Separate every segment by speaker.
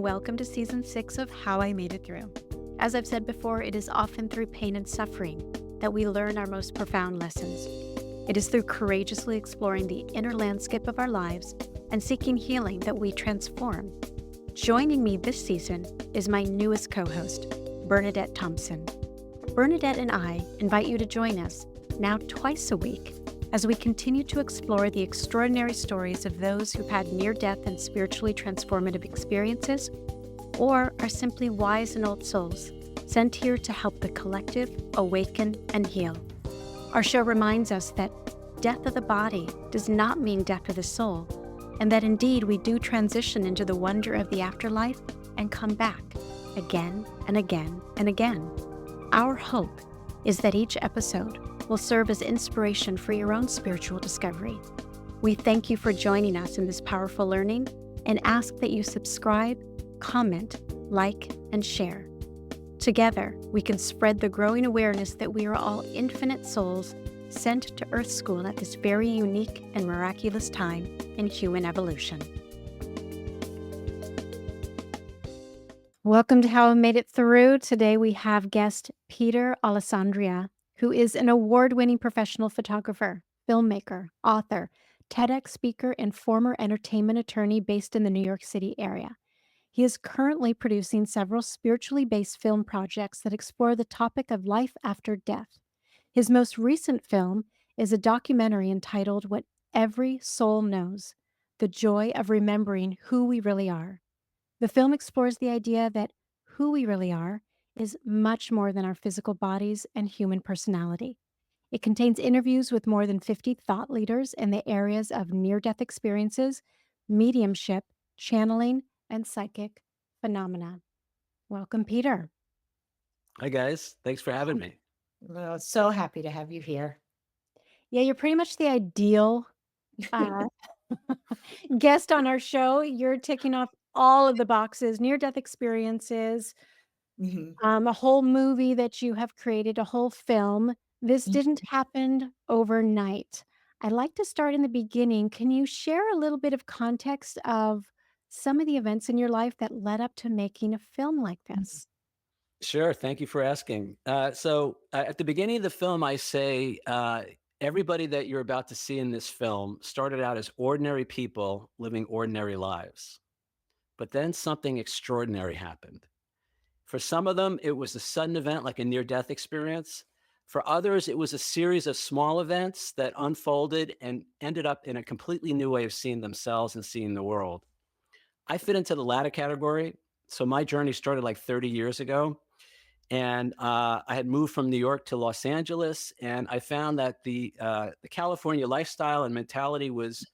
Speaker 1: Welcome to Season 6 of How I Made It Through. As I've said before, it is often through pain and suffering that we learn our most profound lessons. It is through courageously exploring the inner landscape of our lives and seeking healing that we transform. Joining me this season is my newest co-host, Bernadette Thompson. Bernadette and I invite you to join us now twice a week as we continue to explore the extraordinary stories of those who've had near-death and spiritually transformative experiences, or are simply wise and old souls sent here to help the collective awaken and heal. Our show reminds us that death of the body does not mean death of the soul, and that indeed we do transition into the wonder of the afterlife and come back again and again and again. Our hope is that each episode will serve as inspiration for your own spiritual discovery. We thank you for joining us in this powerful learning and ask that you subscribe, comment, like, and share. Together, we can spread the growing awareness that we are all infinite souls sent to Earth School at this very unique and miraculous time in human evolution. Welcome to How I Made It Through. Today we have guest Peter Alessandria, who is an award-winning professional photographer, filmmaker, author, TEDx speaker, and former entertainment attorney based in the New York City area. He is currently producing several spiritually based film projects that explore the topic of life after death. His most recent film is a documentary entitled What Every Soul Knows: The Joy of Remembering Who We Really Are. The film explores the idea that who we really are is much more than our physical bodies and human personality. It contains interviews with more than 50 thought leaders in the areas of near-death experiences, mediumship, channeling, and psychic phenomena. Welcome, Peter.
Speaker 2: Hi, guys. Thanks for having me.
Speaker 3: Well, so happy to have you here.
Speaker 1: Yeah, you're pretty much the ideal guest on our show. You're ticking off all of the boxes: near-death experiences,
Speaker 3: Mhm.
Speaker 1: a whole movie that you have created, a whole film. This didn't happen overnight. I'd like to start in the beginning. Can you share a little bit of context of some of the events in your life that led up to making a film like this?
Speaker 2: Sure. Thank you for asking. At the beginning of the film, I say everybody that you're about to see in this film started out as ordinary people living ordinary lives. But then something extraordinary happened. For some of them, it was a sudden event like a near-death experience. For others, it was a series of small events that unfolded and ended up in a completely new way of seeing themselves and seeing the world. I fit into the latter category. So my journey started like 30 years ago. And I had moved from New York to Los Angeles, and I found that the California lifestyle and mentality was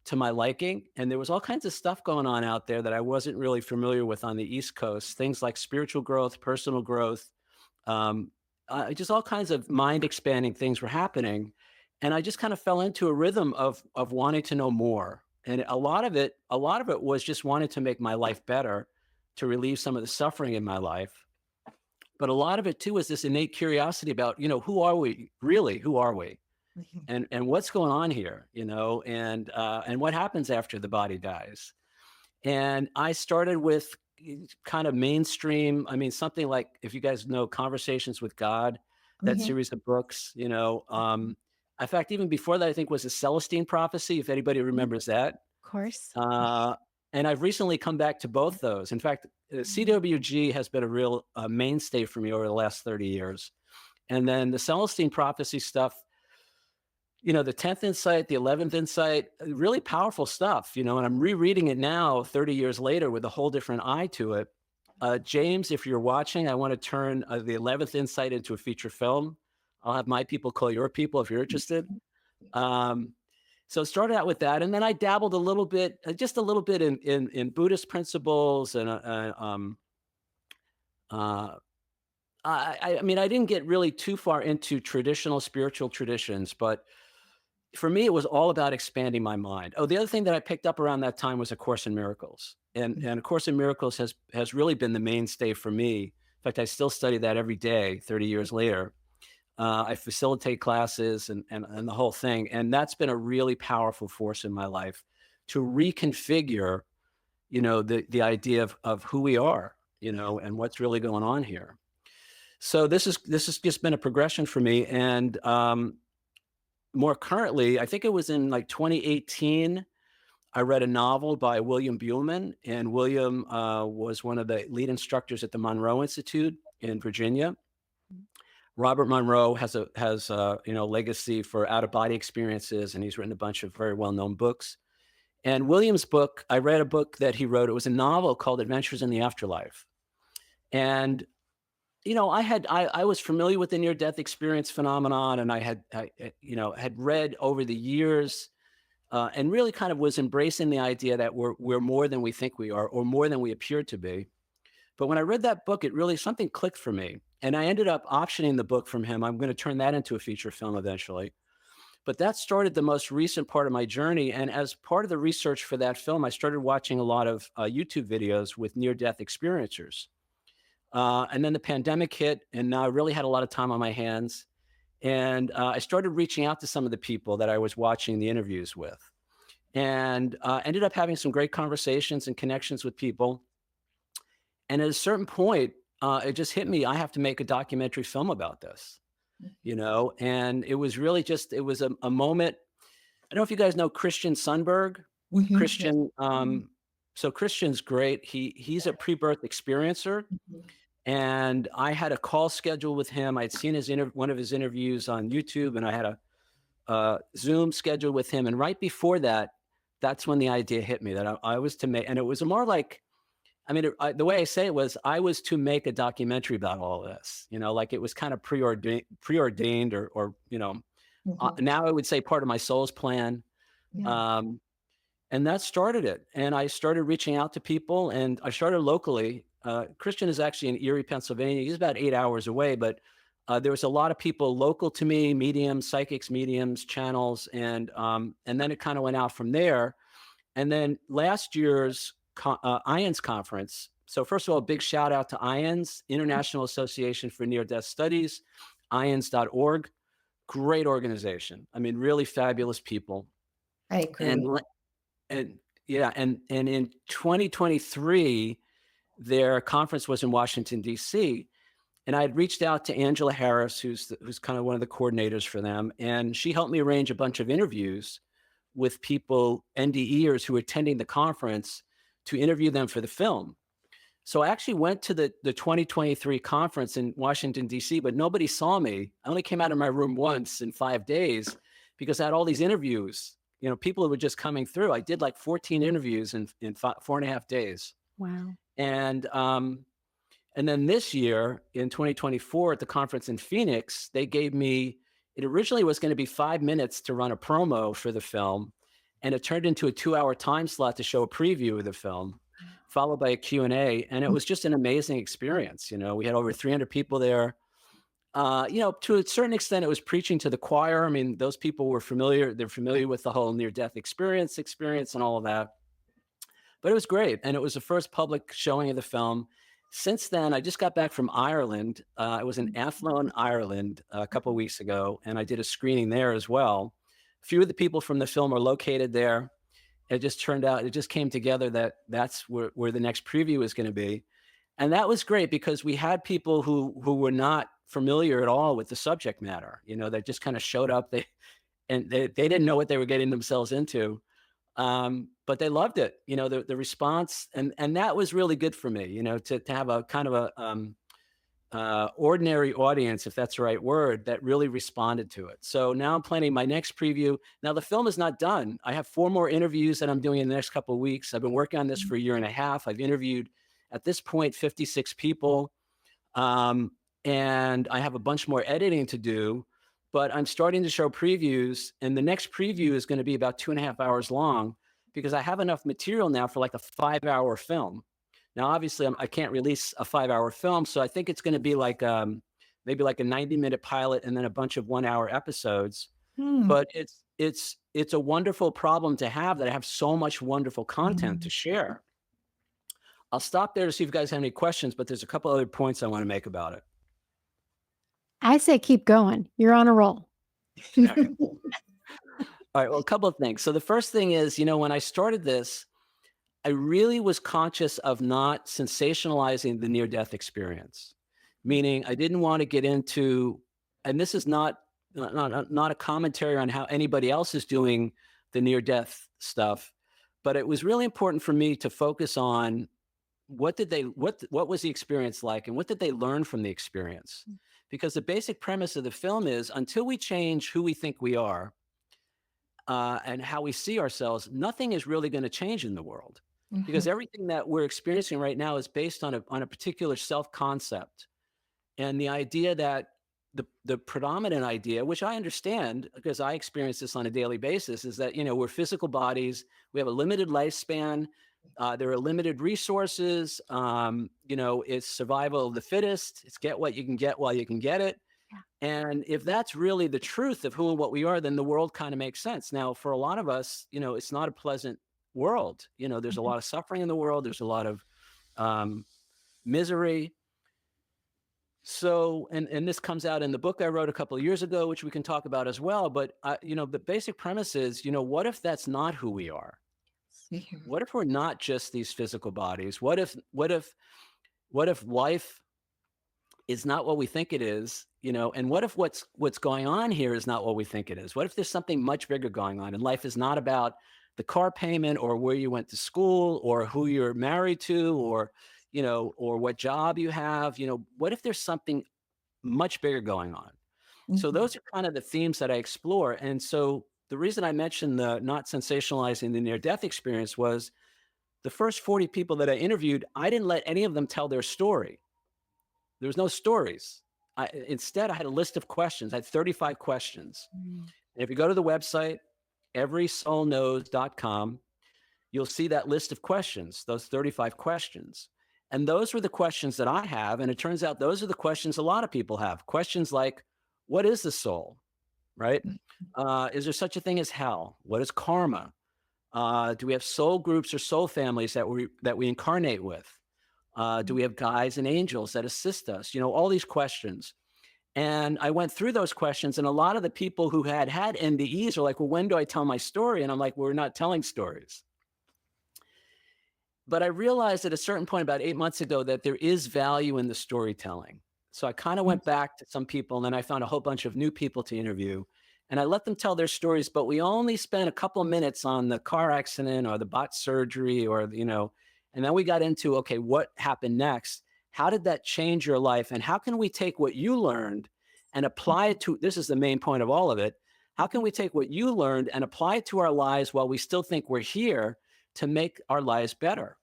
Speaker 2: to my liking. And there was all kinds of stuff going on out there that I wasn't really familiar with on the East Coast. Things like spiritual growth, personal growth, um, just all kinds of mind expanding things were happening. And I just kind of fell into a rhythm of wanting to know more. And a lot of it was just wanting to make my life better, to relieve some of the suffering in my life. But a lot of it too is this innate curiosity about, who are we really? Who are we? And what's going on here? And what happens after the body dies? And I started with kind of mainstream. I mean, something like, if you guys know Conversations with God, that
Speaker 3: Mhm.
Speaker 2: series of books. In fact, even before that, I think was a Celestine prophecy, if anybody remembers that.
Speaker 1: Of course.
Speaker 2: Uh, and I've recently come back to both those. In fact, CWG has been a real mainstay for me over the last 30 years. And then the Celestine prophecy stuff, the 10th insight, the 11th insight, really powerful stuff, and I'm rereading it now 30 years later with a whole different eye to it. James, if you're watching, I want to turn the 11th insight into a feature film. I'll have my people call your people if you're interested. Um, so it started out with that, and then I dabbled a little bit, just a little bit in Buddhist principles, and uh, I mean, I didn't get really too far into traditional spiritual traditions, but for me, it was all about expanding my mind. Oh, the other thing that I picked up around that time was A Course in Miracles, and A Course in Miracles has really been the mainstay for me. In fact, I still study that every day, 30 years later. I facilitate classes and the whole thing. And that's been a really powerful force in my life to reconfigure the idea of who we are, and what's really going on here. So this has just been a progression for me. And more currently, I think it was in like 2018, I read a novel by William Buhlman, and William was one of the lead instructors at the Monroe Institute in Virginia. Robert Monroe has a legacy for out of body experiences, and he's written a bunch of very well known books. And William's book, I read a book that he wrote. It was a novel called Adventures in the Afterlife, and I was familiar with the near death experience phenomenon, and I had read over the years. And really kind of was embracing the idea that we're more than we think we are, or more than we appear to be. But when I read that book, it really something clicked for me, and I ended up optioning the book from him. I'm going to turn that into a feature film eventually. But that started the most recent part of my journey. And as part of the research for that film, I started watching a lot of YouTube videos with near-death experiencers. And then the pandemic hit, and now I really had a lot of time on my hands. And I started reaching out to some of the people that I was watching the interviews with, and ended up having some great conversations and connections with people. And at a certain point, it just hit me, I have to make a documentary film about this, and it was really it was a moment. I don't know if you guys know Christian Sundberg.
Speaker 3: Mhm. Yes.
Speaker 2: Christian, so Christian's great. He's a pre-birth experiencer.
Speaker 3: Mhm.
Speaker 2: And I had a call scheduled with him. I'd seen one of his interviews on YouTube, and I had a Zoom scheduled with him. And right before that, that's when the idea hit me that I was to make, and it was more like, the way I say it was, I was to make a documentary about all of this, like it was kind of preordained or
Speaker 3: Mhm.
Speaker 2: now I would say part of my soul's plan.
Speaker 3: Yeah.
Speaker 2: Um, and that started it. And I started reaching out to people, and I started locally. Christian is actually in Erie, Pennsylvania. He's about 8 hours away, but there was a lot of people local to me, mediums, psychics, mediums, channels, and then it kind of went out from there. And then last year's IANS conference. So first of all, big shout out to IANS, International Association for Near-Death Studies, IANS.org. Great organization. Really fabulous people.
Speaker 3: I
Speaker 2: And
Speaker 3: agree.
Speaker 2: and yeah, and in 2023, their conference was in Washington, D.C., and I had reached out to Angela Harris, who's kind of one of the coordinators for them, and she helped me arrange a bunch of interviews with people, NDEers who were attending the conference, to interview them for the film. So I actually went to the 2023 conference in Washington, D.C., but nobody saw me. I only came out of my room once in 5 days because I had all these interviews. People who were just coming through. I did like 14 interviews in 4.5 days.
Speaker 1: Wow.
Speaker 2: And then this year in 2024 at the conference in Phoenix, they gave me, it originally was going to be 5 minutes to run a promo for the film, and it turned into a 2-hour time slot to show a preview of the film, followed by a Q&A. And it was just an amazing experience. We had over 300 people there. To a certain extent, it was preaching to the choir. Those people were familiar. They're familiar with the whole near-death experience and all of that. But it was great. And it was the first public showing of the film. Since then, I just got back from Ireland. I was in Athlone, Ireland, a couple of weeks ago, and I did a screening there as well. A few of the people from the film are located there. It just turned out, it just came together that that's where the next preview is going to be. And that was great because we had people who were not familiar at all with the subject matter. They just kind of showed up. They didn't know what they were getting themselves into. But they loved it, the response, and that was really good for me, to have a kind of a ordinary audience, if that's the right word, that really responded to it. So now I'm planning my next preview. Now the film is not done. I have 4 more interviews that I'm doing in the next couple of weeks. I've been working on this for a year and a half. I've interviewed at this point 56 people, and I have a bunch more editing to do. But I'm starting to show previews, and the next preview is going to be about 2.5 hours long because I have enough material now for like a 5-hour film. Now, obviously, I can't release a 5-hour film, so I think it's going to be like maybe like a 90-minute pilot and then a bunch of 1-hour episodes.
Speaker 3: Hmm.
Speaker 2: But it's a wonderful problem to have, that I have so much wonderful content to share. I'll stop there to see if you guys have any questions, but there's a couple other points I want to make about it.
Speaker 1: I say keep going. You're on a roll.
Speaker 2: All right. Well, a couple of things. So the first thing is, when I started this, I really was conscious of not sensationalizing the near-death experience, meaning I didn't want to get into, and this is not a commentary on how anybody else is doing the near-death stuff, but it was really important for me to focus on what was the experience like, and what did they learn from the experience? Because the basic premise of the film is until we change who we think we are, and how we see ourselves, nothing is really going to change in the world, because
Speaker 3: Mhm.
Speaker 2: everything that we're experiencing right now is based on a particular self concept, and the idea that the predominant idea, which I understand because I experience this on a daily basis, is that we're physical bodies, we have a limited lifespan. There are limited resources. It's survival of the fittest. It's get what you can get while you can get it.
Speaker 1: Yeah.
Speaker 2: And if that's really the truth of who and what we are, then the world kind of makes sense. Now, for a lot of us, it's not a pleasant world. There's a
Speaker 3: Mhm.
Speaker 2: lot of suffering in the world. There's a lot of um, misery. So, and this comes out in the book I wrote a couple of years ago, which we can talk about as well. But the basic premise is, what if that's not who we are?
Speaker 3: Mhm.
Speaker 2: What if we're not just these physical bodies? What if life is not what we think it is, and what if what's going on here is not what we think it is? What if there's something much bigger going on and life is not about the car payment or where you went to school or who you're married to or what job you have? What if there's something much bigger going on? So
Speaker 3: Mhm.
Speaker 2: those are kind of the themes that I explore. And so the reason I mentioned the not sensationalizing the near death experience was the first 40 people that I interviewed, I didn't let any of them tell their story. There was no stories. Instead, I had a list of questions. I had 35 questions.
Speaker 1: Mm.
Speaker 2: And if you go to the website, everysoulknows.com, you'll see that list of questions, those 35 questions. And those were the questions that I have. And it turns out those are the questions a lot of people have. Questions like, what is the soul? Right? Is there such a thing as hell? What is karma? Do we have soul groups or soul families that we incarnate with? Do we have guides and angels that assist us? All these questions. And I went through those questions, and a lot of the people who had NDEs are like, well, when do I tell my story? And I'm like, we're not telling stories. But I realized at a certain point about 8 months ago that there is value in the storytelling. So I kind of
Speaker 3: Mhm.
Speaker 2: went back to some people, and then I found a whole bunch of new people to interview. And I let them tell their stories, but we only spent a couple of minutes on the car accident or the bot surgery and then we got into, okay, what happened next? How did that change your life? And how can we take what you learned and apply it to, this is the main point of all of it. How can we take what you learned and apply it to our lives while we still think we're here to make our lives better?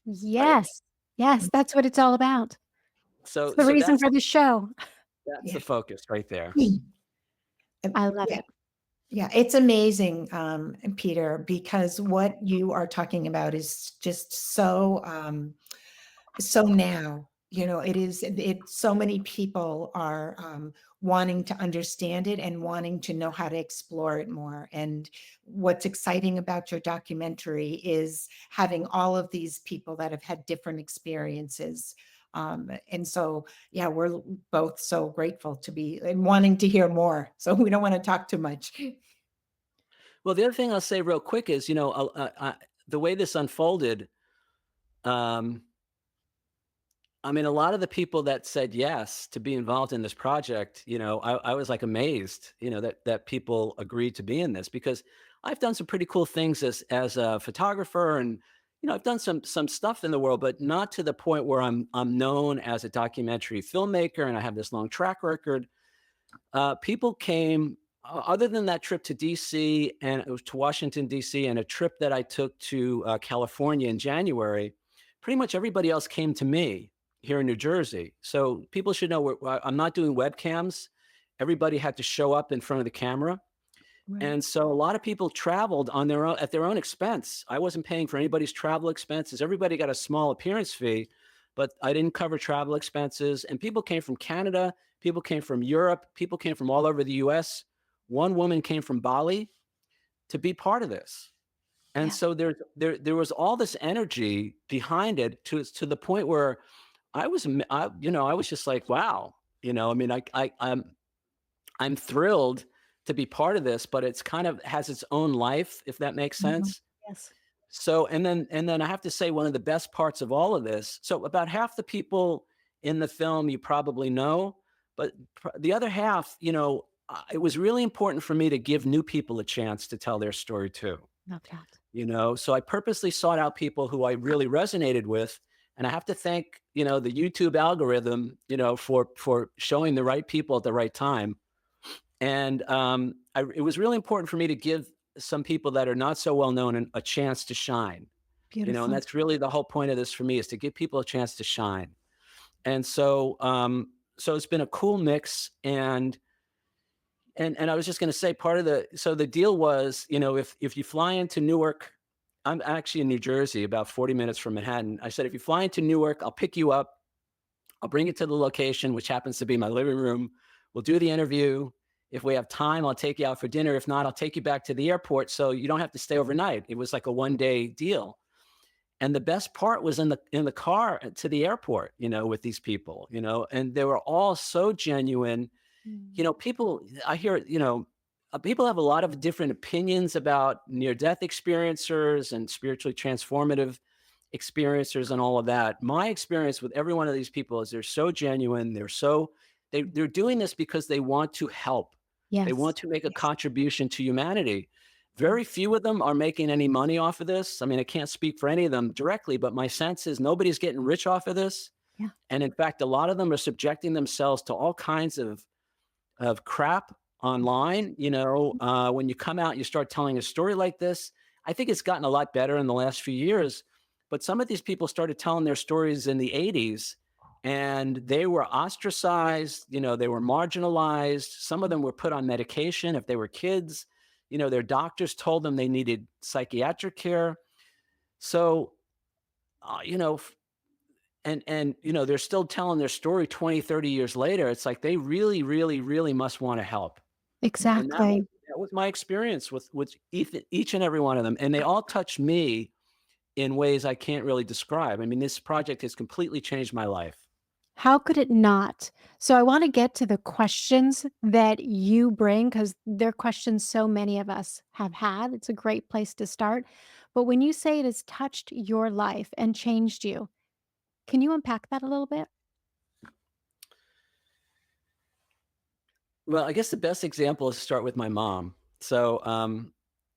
Speaker 2: Right?
Speaker 1: Yes. Yes, that's what it's all about. It's
Speaker 2: So
Speaker 1: the
Speaker 2: so
Speaker 1: reason
Speaker 2: that's
Speaker 1: for the show.
Speaker 2: that's
Speaker 3: Yeah.
Speaker 2: the focus right there.
Speaker 1: I love
Speaker 3: Yeah.
Speaker 1: it.
Speaker 3: Yeah, it's amazing, Peter, because what you are talking about is just so now, so many people are wanting to understand it and wanting to know how to explore it more. And what's exciting about your documentary is having all of these people that have had different experiences. And so, yeah, we're both so grateful to be and wanting to hear more. So we don't want to talk too much.
Speaker 2: Well, the other thing I'll say real quick is, the way this unfolded, um, I mean, a lot of the people that said yes to be involved in this project, I was like amazed, that people agreed to be in this because I've done some pretty cool things as a photographer, and I've done some stuff in the world, but not to the point where I'm known as a documentary filmmaker and I have this long track record. People came, other than that trip to DC, and it was to Washington DC, and a trip that I took to California in January. Pretty much everybody else came to me here in New Jersey. So people should know I'm not doing webcams. Everybody had to show up in front of the camera.
Speaker 1: Right.
Speaker 2: And so a lot of people traveled on their own at their own expense. I wasn't paying for anybody's travel expenses. Everybody got a small appearance fee, but I didn't cover travel expenses. And people came from Canada, people came from Europe, people came from all over the US. One woman came from Bali to be part of this. And
Speaker 1: Yeah.
Speaker 2: so there was all this energy behind it to the point where I was just like, wow, I mean, I'm thrilled to be part of this, but it's kind of has its own life, if that makes
Speaker 3: Mhm.
Speaker 2: sense.
Speaker 1: Yes.
Speaker 2: So, and then I have to say one of the best parts of all of this. So about half the people in the film you probably know, but the other half, it was really important for me to give new people a chance to tell their story too.
Speaker 1: Love that.
Speaker 2: So I purposely sought out people who I really resonated with, and I have to thank, the YouTube algorithm, for showing the right people at the right time. And it was really important for me to give some people that are not so well known a chance to shine. And
Speaker 1: Beautiful.
Speaker 2: that's really the whole point of this for me, is to give people a chance to shine. And so it's been a cool mix. And I was just going to say, so the deal was, if you fly into Newark, I'm actually in New Jersey, about 40 minutes from Manhattan. I said, if you fly into Newark, I'll pick you up. I'll bring you to the location, which happens to be my living room. We'll do the interview. If we have time, I'll take you out for dinner. If not, I'll take you back to the airport so you don't have to stay overnight. It was like a 1-day deal. And the best part was in the car to the airport, with these people, and they were all so genuine.
Speaker 1: Mm.
Speaker 2: People, I hear, people have a lot of different opinions about near-death experiencers and spiritually transformative experiencers and all of that. My experience with every one of these people is they're so genuine. They're doing this because they want to help. They
Speaker 1: Yes.
Speaker 2: want to make a
Speaker 3: Yes.
Speaker 2: contribution to humanity. Very few of them are making any money off of this. I mean, I can't speak for any of them directly, but my sense is nobody's getting rich off of this.
Speaker 1: Yeah.
Speaker 2: And in fact, a lot of them are subjecting themselves to all kinds of crap online. When you come out and you start telling a story like this, I think it's gotten a lot better in the last few years. But some of these people started telling their stories in the 80s, and they were ostracized, they were marginalized. Some of them were put on medication if they were kids. Their doctors told them they needed psychiatric care. So, uh, you know, f- and they're still telling their story 20, 30 years later. It's like they really, really, really must want to help. And that was
Speaker 1: Exactly.
Speaker 2: that was my experience with each and every one of them. And they all touched me in ways I can't really describe. I mean, this project has completely changed my life.
Speaker 1: How could it not? So I want to get to the questions that you bring because they're questions so many of us have had. It's a great place to start. But when you say it has touched your life and changed you, can you unpack that a little bit?
Speaker 2: Well, I guess the best example is to start with my mom. So,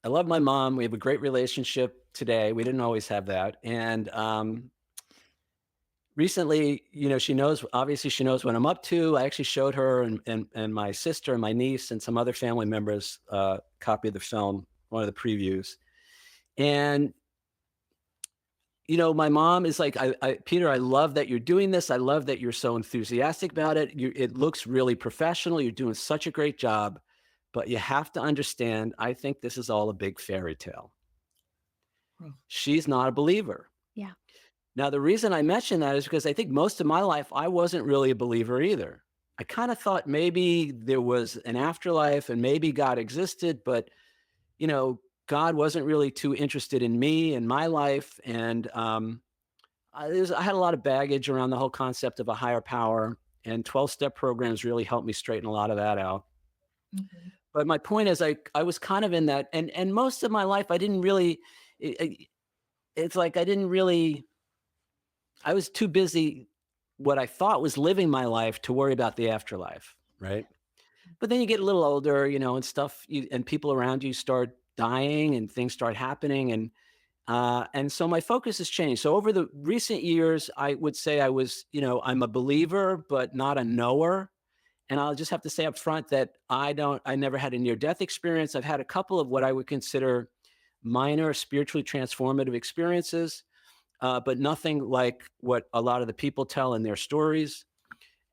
Speaker 2: I love my mom. We have a great relationship today. We didn't always have that. And recently, obviously she knows what I'm up to. I actually showed her and my sister and my niece and some other family members a copy of the film, one of the previews. And my mom is like, Peter, I love that you're doing this. I love that you're so enthusiastic about it. It looks really professional. You're doing such a great job, but you have to understand, I think this is all a big fairy tale.
Speaker 3: Mm.
Speaker 2: She's not a believer.
Speaker 1: Yeah.
Speaker 2: Now, the reason I mention that is because I think most of my life, I wasn't really a believer either. I kind of thought maybe there was an afterlife and maybe God existed, but, you know, God wasn't really too interested in me and my life. And I had a lot of baggage around the whole concept of a higher power, and 12-step programs really helped me straighten a lot of that out.
Speaker 3: Mhm.
Speaker 2: But my point is, I was kind of in that, and most of my life, I didn't really. It's like I didn't really. I was too busy. What I thought was living my life to worry about the afterlife, right? But then you get a little older, and stuff, and people around you start dying, and things start happening, and so my focus has changed. So over the recent years, I would say I'm a believer, but not a knower. And I'll just have to say up front that I never had a near death experience. I've had a couple of what I would consider minor spiritually transformative experiences, but nothing like what a lot of the people tell in their stories.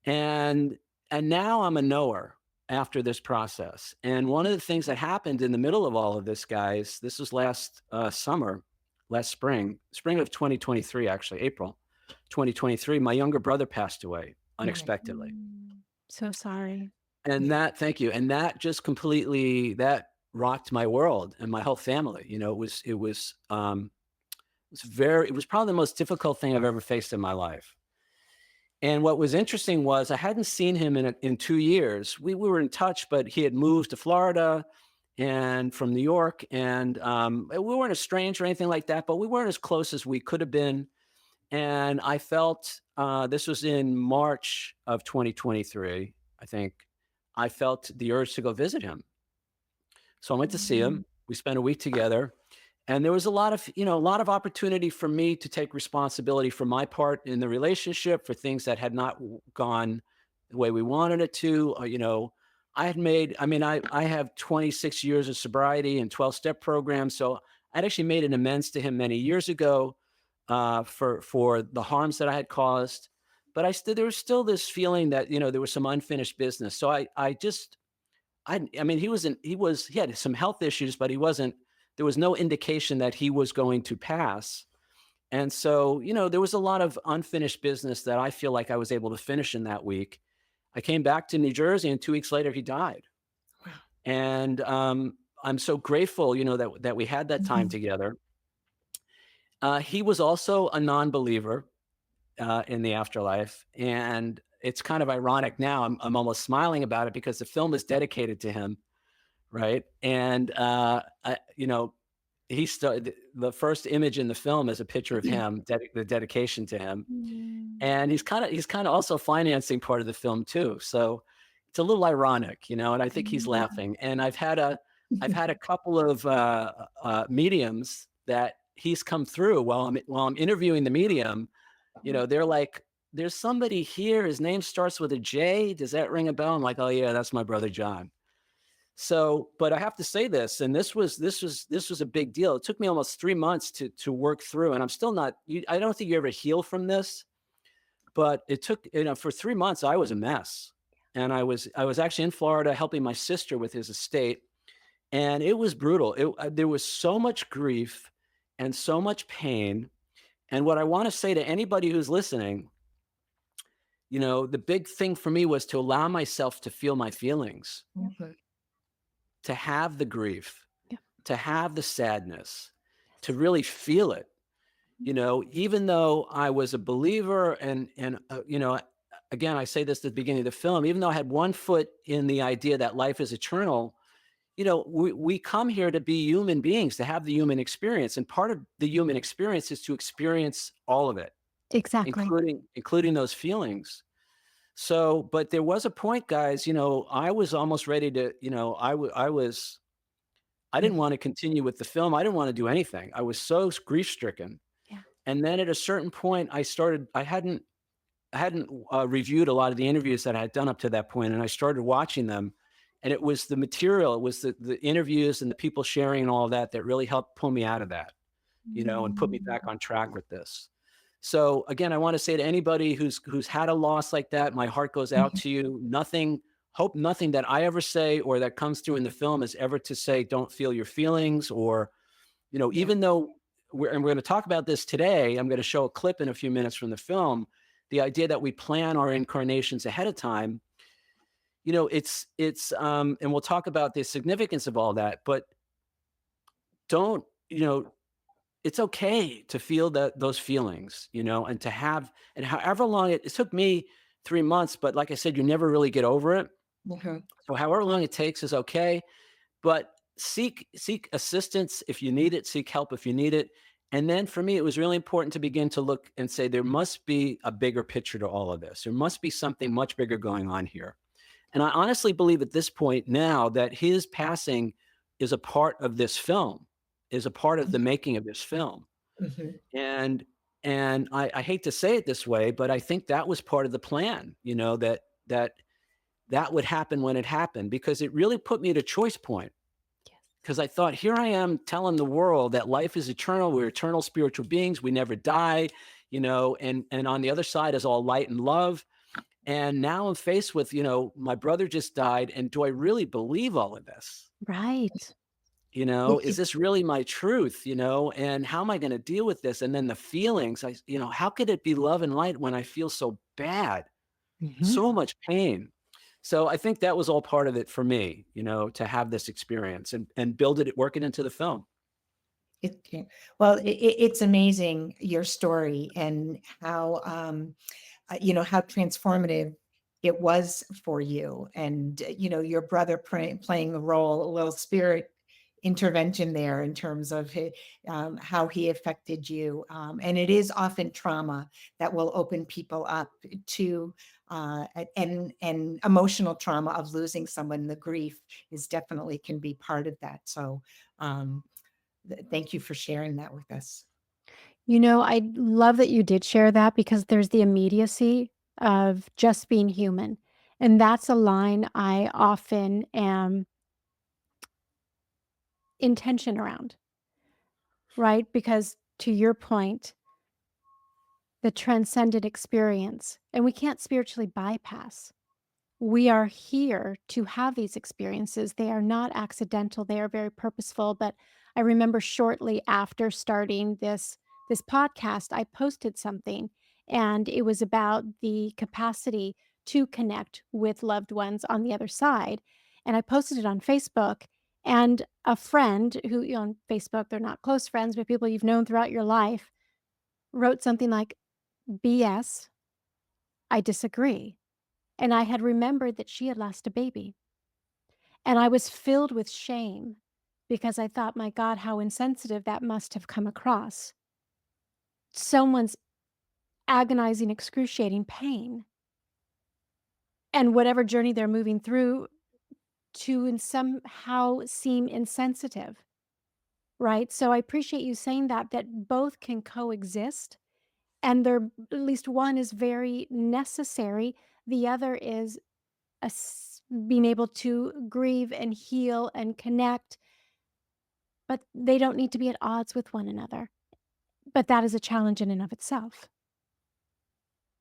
Speaker 2: And and now I'm a knower after this process. And one of the things that happened in the middle of all of this, guys, this was last spring of 2023, actually, April 2023. My younger brother passed away
Speaker 3: Right.
Speaker 2: unexpectedly.
Speaker 1: Mm. So sorry.
Speaker 2: And
Speaker 3: Yeah.
Speaker 2: thank you. And that just completely, that rocked my world and my whole family. It was probably the most difficult thing I've ever faced in my life. And what was interesting was I hadn't seen him in 2 years. We were in touch, but he had moved to Florida. and from New York. And we weren't estranged or anything like that, but we weren't as close as we could have been. And I felt this was in March of 2023, I think. I felt the urge to go visit him. So I went to see him. We spent a week together. And there was a lot of, a lot of opportunity for me to take responsibility for my part in the relationship, for things that had not gone the way we wanted it to. I had made, I mean, I have 26 years of sobriety and 12-step programs. So I'd actually made an amends to him many years ago for the harms that I had caused. But there was still this feeling that, there was some unfinished business. So I mean, he had some health issues, but there was no indication that he was going to pass. And so, there was a lot of unfinished business that I feel like I was able to finish in that week. I came back to New Jersey, and 2 weeks later, he died.
Speaker 3: Wow.
Speaker 2: And I'm so grateful, that we had that time together. He was also a non-believer in the afterlife, and it's kind of ironic now. I'm almost smiling about it because the film is dedicated to him, right? And he started the first image in the film is a picture of him, the dedication to him, and he's kind of also financing part of the film too. So it's a little ironic, and I think he's laughing. And I've had a couple of mediums that he's come through while I'm interviewing the medium. They're like, "There's somebody here. His name starts with a J. Does that ring a bell?" I'm like, "Oh yeah, that's my brother John." So, but I have to say this, and this was a big deal. It took me almost 3 months to work through, and I'm still not. I don't think you ever heal from this, but it took, for 3 months I was a mess, and I was actually in Florida helping my sister with his estate, and it was brutal. There was so much grief and so much pain. And what I want to say to anybody who's listening, the big thing for me was to allow myself to feel my feelings,
Speaker 3: Mhm.
Speaker 2: to have the grief,
Speaker 1: Yeah.
Speaker 2: to have the sadness, to really feel it. Even though I was a believer, and again, I say this at the beginning of the film, even though I had one foot in the idea that life is eternal, we come here to be human beings, to have the human experience, and part of the human experience is to experience all of it,
Speaker 1: Exactly.
Speaker 2: including those feelings. So, but there was a point, guys, I was almost ready to, I didn't want to continue with the film. I didn't want to do anything. I was so grief stricken.
Speaker 1: Yeah.
Speaker 2: And then at a certain point, I hadn't reviewed a lot of the interviews that I had done up to that point, and I started watching them. And it was the material, it was the interviews and the people sharing and all of that that really helped pull me out of that, and put me back on track with this. So again, I want to say to anybody who's had a loss like that, my heart goes out to you. Nothing that I ever say or that comes through in the film is ever to say don't feel your feelings, or even though we're going to talk about this today. I'm going to show a clip in a few minutes from the film. The idea that we plan our incarnations ahead of time, and we'll talk about the significance of all that, but don't, it's okay to feel those feelings, and to have, and however long it took me 3 months, but like I said, you never really get over it.
Speaker 3: Mhm.
Speaker 2: So however long it takes is okay, but seek assistance if you need it, seek help if you need it. And then for me, it was really important to begin to look and say, there must be a bigger picture to all of this. There must be something much bigger going on here. And I honestly believe at this point now that his passing is a part of this film, is a part of the making of this film.
Speaker 3: Mhm.
Speaker 2: And I hate to say it this way, but I think that was part of the plan, that would happen when it happened, because it really put me at a choice point.
Speaker 1: Yes.
Speaker 2: Because I thought, here I am telling the world that life is eternal. We're eternal spiritual beings. We never die, and on the other side is all light and love. And now I'm faced with, my brother just died. And do I really believe all of this?
Speaker 1: Right.
Speaker 2: Is this really my truth? And how am I going to deal with this? And then the feelings, how could it be love and light when I feel so bad,
Speaker 3: Mhm.
Speaker 2: so much pain? So I think that was all part of it for me, to have this experience and work it into the film.
Speaker 3: Well, it's amazing, your story, and how how transformative it was for you. And, your brother playing a role, a little spirit intervention there in terms of how he affected you. And it is often trauma that will open people up to and emotional trauma of losing someone. The grief is definitely can be part of that. So thank you for sharing that with us.
Speaker 1: I love that you did share that because there's the immediacy of just being human. And that's a line I often am in tension around, right? Because to your point, the transcendent experience, and we can't spiritually bypass. We are here to have these experiences. They are not accidental. They are very purposeful. But I remember shortly after starting this podcast, I posted something, and it was about the capacity to connect with loved ones on the other side. And I posted it on Facebook, and a friend who, on Facebook, they're not close friends, but people you've known throughout your life, wrote something like, BS, I disagree. And I had remembered that she had lost a baby. And I was filled with shame because I thought, my God, how insensitive that must have come across. Someone's agonizing, excruciating pain and whatever journey they're moving through to somehow seem insensitive, right? So I appreciate you saying that both can coexist, and at least one is very necessary. The other is being able to grieve and heal and connect, but they don't need to be at odds with one another. But that is a challenge in and of itself.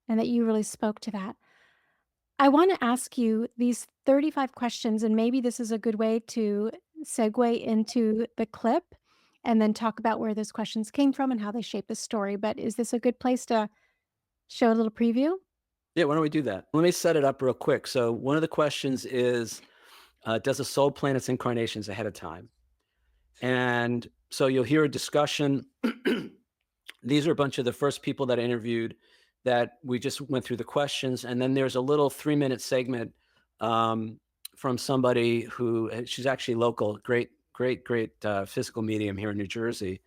Speaker 1: And that you really spoke to that. I want to ask you these 35 questions, and maybe this is a good way to segue into the clip and then talk about where those questions came from and how they shape the story. But is this a good place to show a little preview?
Speaker 2: Yeah, why don't we do that? Let me set it up real quick. So one of the questions is, does a soul plan its incarnations ahead of time? And so you'll hear a discussion. These are a bunch of the first people that I interviewed that we just went through the questions. And then there's a little 3-minute segment from somebody who, she's actually local, great physical medium here in New Jersey.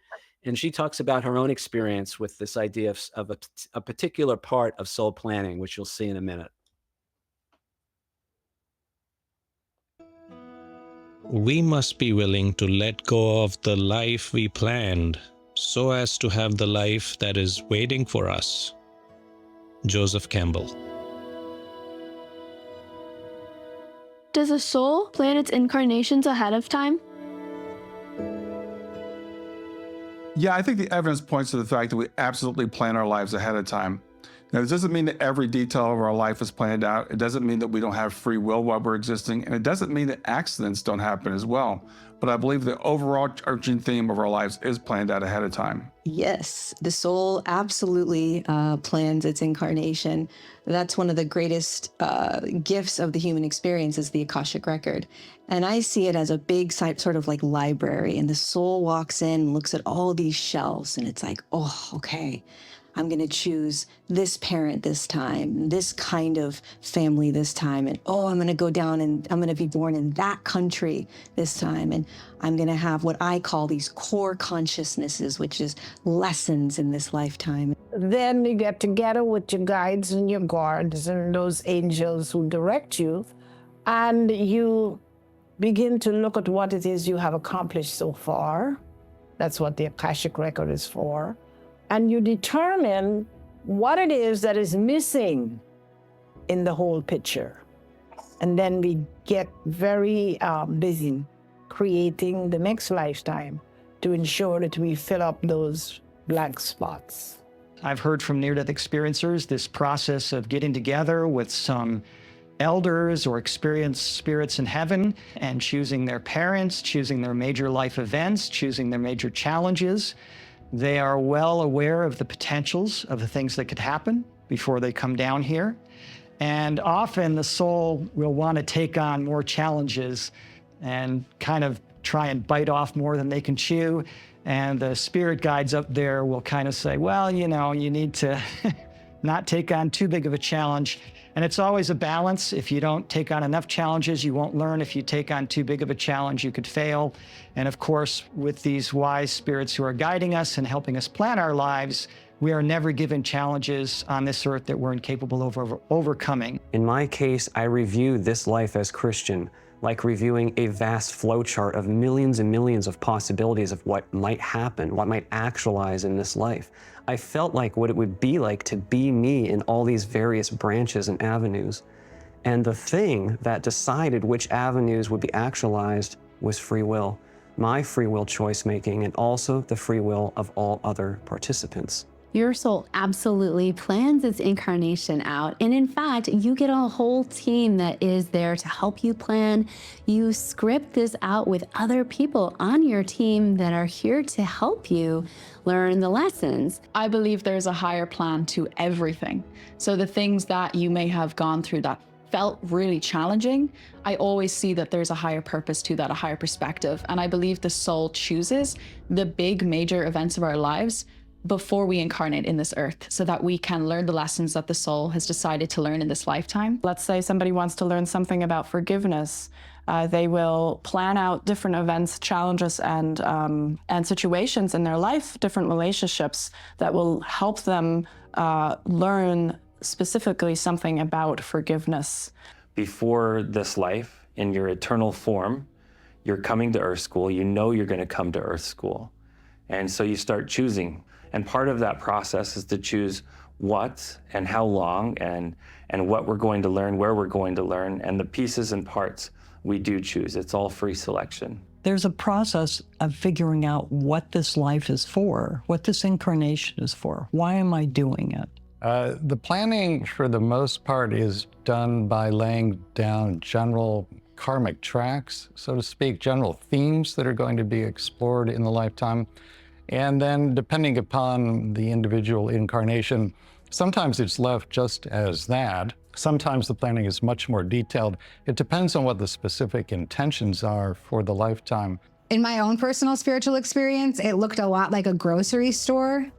Speaker 2: And she talks about her own experience with this idea of a particular part of soul planning, which you'll see in a minute.
Speaker 4: We must be willing to let go of the life we planned so as to have the life that is waiting for us. Joseph Campbell.
Speaker 5: Does a soul plan its incarnations ahead of time?
Speaker 6: Yeah, I think the evidence points to the fact that we absolutely plan our lives ahead of time. Now, this doesn't mean that every detail of our life is planned out. It doesn't mean that we don't have free will while we're existing. And it doesn't mean that accidents don't happen as well. But I believe the overarching theme of our lives is planned out ahead of time.
Speaker 7: Yes, the soul absolutely plans its incarnation. That's one of the greatest gifts of the human experience is the Akashic record. And I see it as a big sort of like library. And the soul walks in, looks at all these shelves, and it's like, oh, okay. I'm going to choose this parent this time, this kind of family this time. And oh, I'm going to go down and I'm going to be born in that country this time. And I'm going to have what I call these core consciousnesses, which is lessons in this lifetime.
Speaker 8: Then you get together with your guides and your guards and those angels who direct you, and you begin to look at what it is you have accomplished so far. That's what the Akashic record is for. And you determine what it is that is missing in the whole picture. And then we get very busy creating the next lifetime to ensure that we fill up those blank spots.
Speaker 9: I've heard from near-death experiencers this process of getting together with some elders or experienced spirits in heaven and choosing their parents, choosing their major life events, choosing their major challenges. They are well aware of the potentials of the things that could happen before they come down here. And often the soul will want to take on more challenges and kind of try and bite off more than they can chew. And the spirit guides up there will kind of say, well, you need to not take on too big of a challenge. And it's always a balance. If you don't take on enough challenges, you won't learn. If you take on too big of a challenge, you could fail. And of course, with these wise spirits who are guiding us and helping us plan our lives, we are never given challenges on this earth that we're incapable of overcoming.
Speaker 10: In my case, I review this life as Christian like reviewing a vast flowchart of millions and millions of possibilities of what might happen, what might actualize in this life. I felt like what it would be like to be me in all these various branches and avenues. And the thing that decided which avenues would be actualized was free will, my free will choice making, and also the free will of all other participants.
Speaker 11: Your soul absolutely plans its incarnation out. And in fact, you get a whole team that is there to help you plan. You script this out with other people on your team that are here to help you learn the lessons.
Speaker 12: I believe there's a higher plan to everything. So the things that you may have gone through that felt really challenging, I always see that there's a higher purpose to that, a higher perspective. And I believe the soul chooses the big major events of our lives before we incarnate in this earth so that we can learn the lessons that the soul has decided to learn in this lifetime.
Speaker 5: Let's say somebody wants to learn something about forgiveness. They will plan out different events, challenges, and situations in their life, different relationships that will help them learn specifically something about forgiveness.
Speaker 10: Before this life, in your eternal form, you're coming to Earth School. You know you're going to come to Earth School. And so you start choosing. And part of that process is to choose what and how long and what we're going to learn, where we're going to learn, and the pieces and parts we do choose. It's all free selection.
Speaker 13: There's a process of figuring out what this life is for, what this incarnation is for. Why am I doing it?
Speaker 14: The planning, for the most part, is done by laying down general karmic tracks, so to speak, general themes that are going to be explored in the lifetime. And then, depending upon the individual incarnation, sometimes it's left just as that. Sometimes the planning is much more detailed. It depends on what the specific intentions are for the lifetime.
Speaker 15: In my own personal spiritual experience, it looked a lot like a grocery store.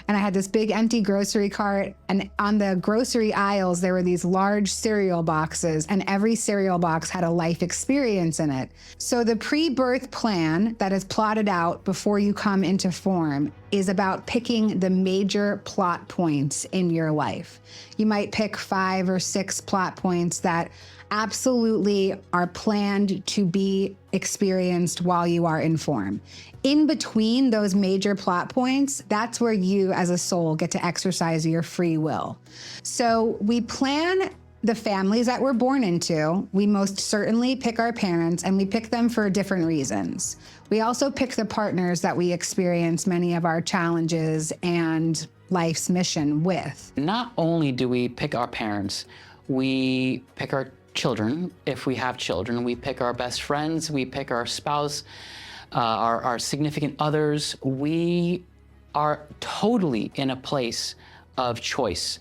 Speaker 15: And I had this big empty grocery cart, and on the grocery aisles, there were these large cereal boxes, and every cereal box had a life experience in it. So the pre-birth plan that is plotted out before you come into form is about picking the major plot points in your life. You might pick 5 or 6 plot points that absolutely are planned to be experienced while you are in form. In between those major plot points, that's where you as a soul get to exercise your free will. So we plan the families that we're born into. We most certainly pick our parents, and we pick them for different reasons. We also pick the partners that we experience many of our challenges and life's mission with.
Speaker 16: Not only do we pick our parents, we pick our children, if we have children. We pick our best friends, we pick our spouse, our significant others. We are totally in a place of choice.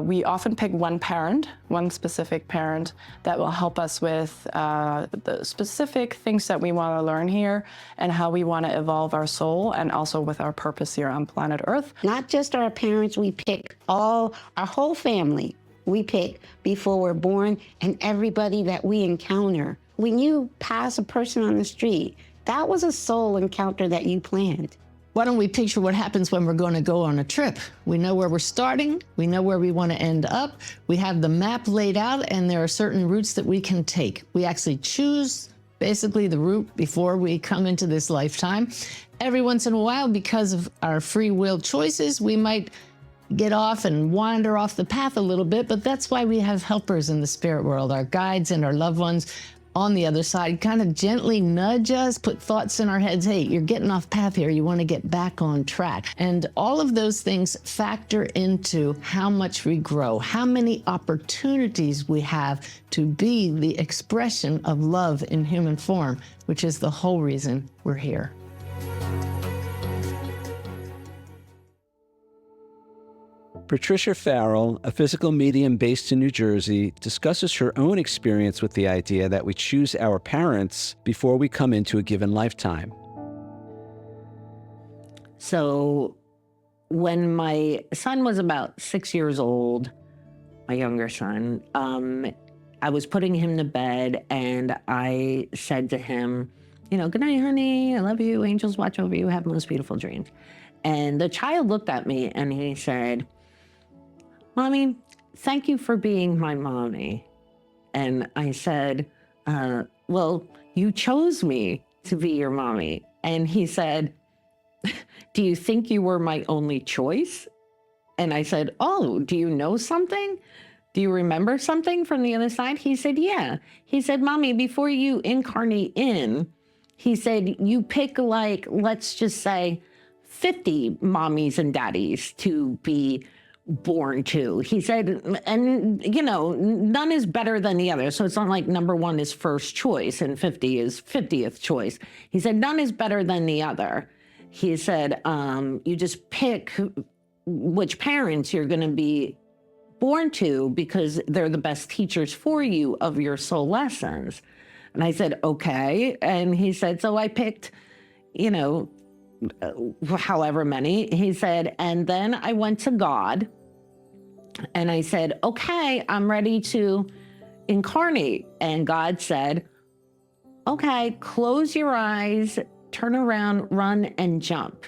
Speaker 5: We often pick one parent, one specific parent that will help us with the specific things that we want to learn here and how we want to evolve our soul, and also with our purpose here on planet Earth.
Speaker 17: Not just our parents, we pick our whole family. We pick before we're born, and everybody that we encounter. When you pass a person on the street, that was a soul encounter that you planned.
Speaker 18: Why don't we picture what happens when we're going to go on a trip? We know where we're starting, we know where we want to end up, we have the map laid out, and there are certain routes that we can take. We actually choose basically the route before we come into this lifetime. Every once in a while, because of our free will choices, we might get off and wander off the path a little bit, but that's why we have helpers in the spirit world, our guides and our loved ones on the other side, kind of gently nudge us, put thoughts in our heads, hey, you're getting off path here, you want to get back on track. And all of those things factor into how much we grow, how many opportunities we have to be the expression of love in human form, which is the whole reason we're here.
Speaker 2: Patricia Farrell, a physical medium based in New Jersey, discusses her own experience with the idea that we choose our parents before we come into a given lifetime.
Speaker 17: So when my son was about 6 years old, my younger son, I was putting him to bed and I said to him, you know, good night, honey. I love you. Angels watch over you. Have most beautiful dreams. And the child looked at me and he said, Mommy, thank you for being my mommy. And I said, well, you chose me to be your mommy. And he said, do you think you were my only choice? And I said, oh, do you know something? Do you remember something from the other side? He said, yeah. He said, Mommy, before you incarnate in, he said, you pick like, let's just say 50 mommies and daddies to be born to. He said, and you know, none is better than the other. So it's not like number one is first choice and 50 is 50th choice. He said, none is better than the other. He said, you just pick which parents you're going to be born to because they're the best teachers for you of your soul lessons. And I said, okay. And he said, so I picked, you know, however many. He said, and then I went to God and I said, okay, I'm ready to incarnate. And God said, okay, close your eyes, turn around, run and jump.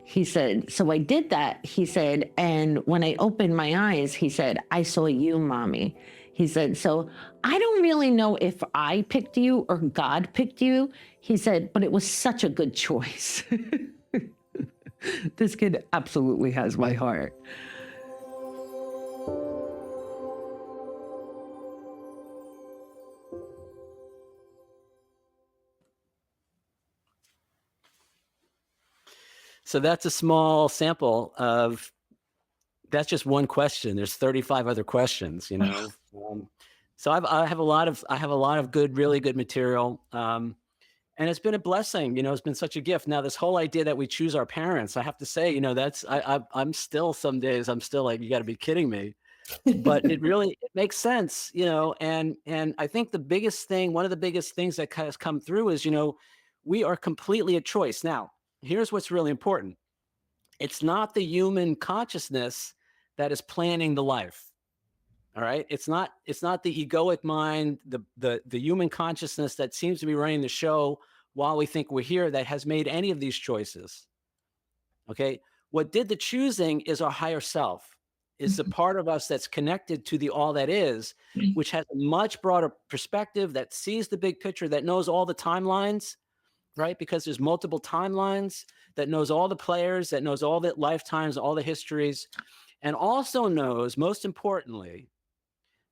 Speaker 17: He said, so I did that. He said, and when I opened my eyes, he said, I saw you, Mommy. He said, so I don't really know if I picked you or God picked you. He said, but it was such a good choice. This kid absolutely has my heart.
Speaker 2: So that's a small sample of, that's just one question. There's 35 other questions, you know. So I have a lot of good, really good material. And it's been a blessing, you know, it's been such a gift. Now, this whole idea that we choose our parents, I have to say, you know, that's, I'm still, some days I'm still like, you got to be kidding me. But it makes sense, you know, and I think the biggest thing, one of the biggest things that has come through is, you know, we are completely a choice. Now, here's what's really important. It's not the human consciousness that is planning the life. All right. It's not the egoic mind, the human consciousness that seems to be running the show while we think we're here that has made any of these choices. Okay. What did the choosing is our higher self, is the part of us that's connected to the all that is, which has a much broader perspective, that sees the big picture, that knows all the timelines, right? Because there's multiple timelines, that knows all the players, that knows all the lifetimes, all the histories, and also knows, most importantly,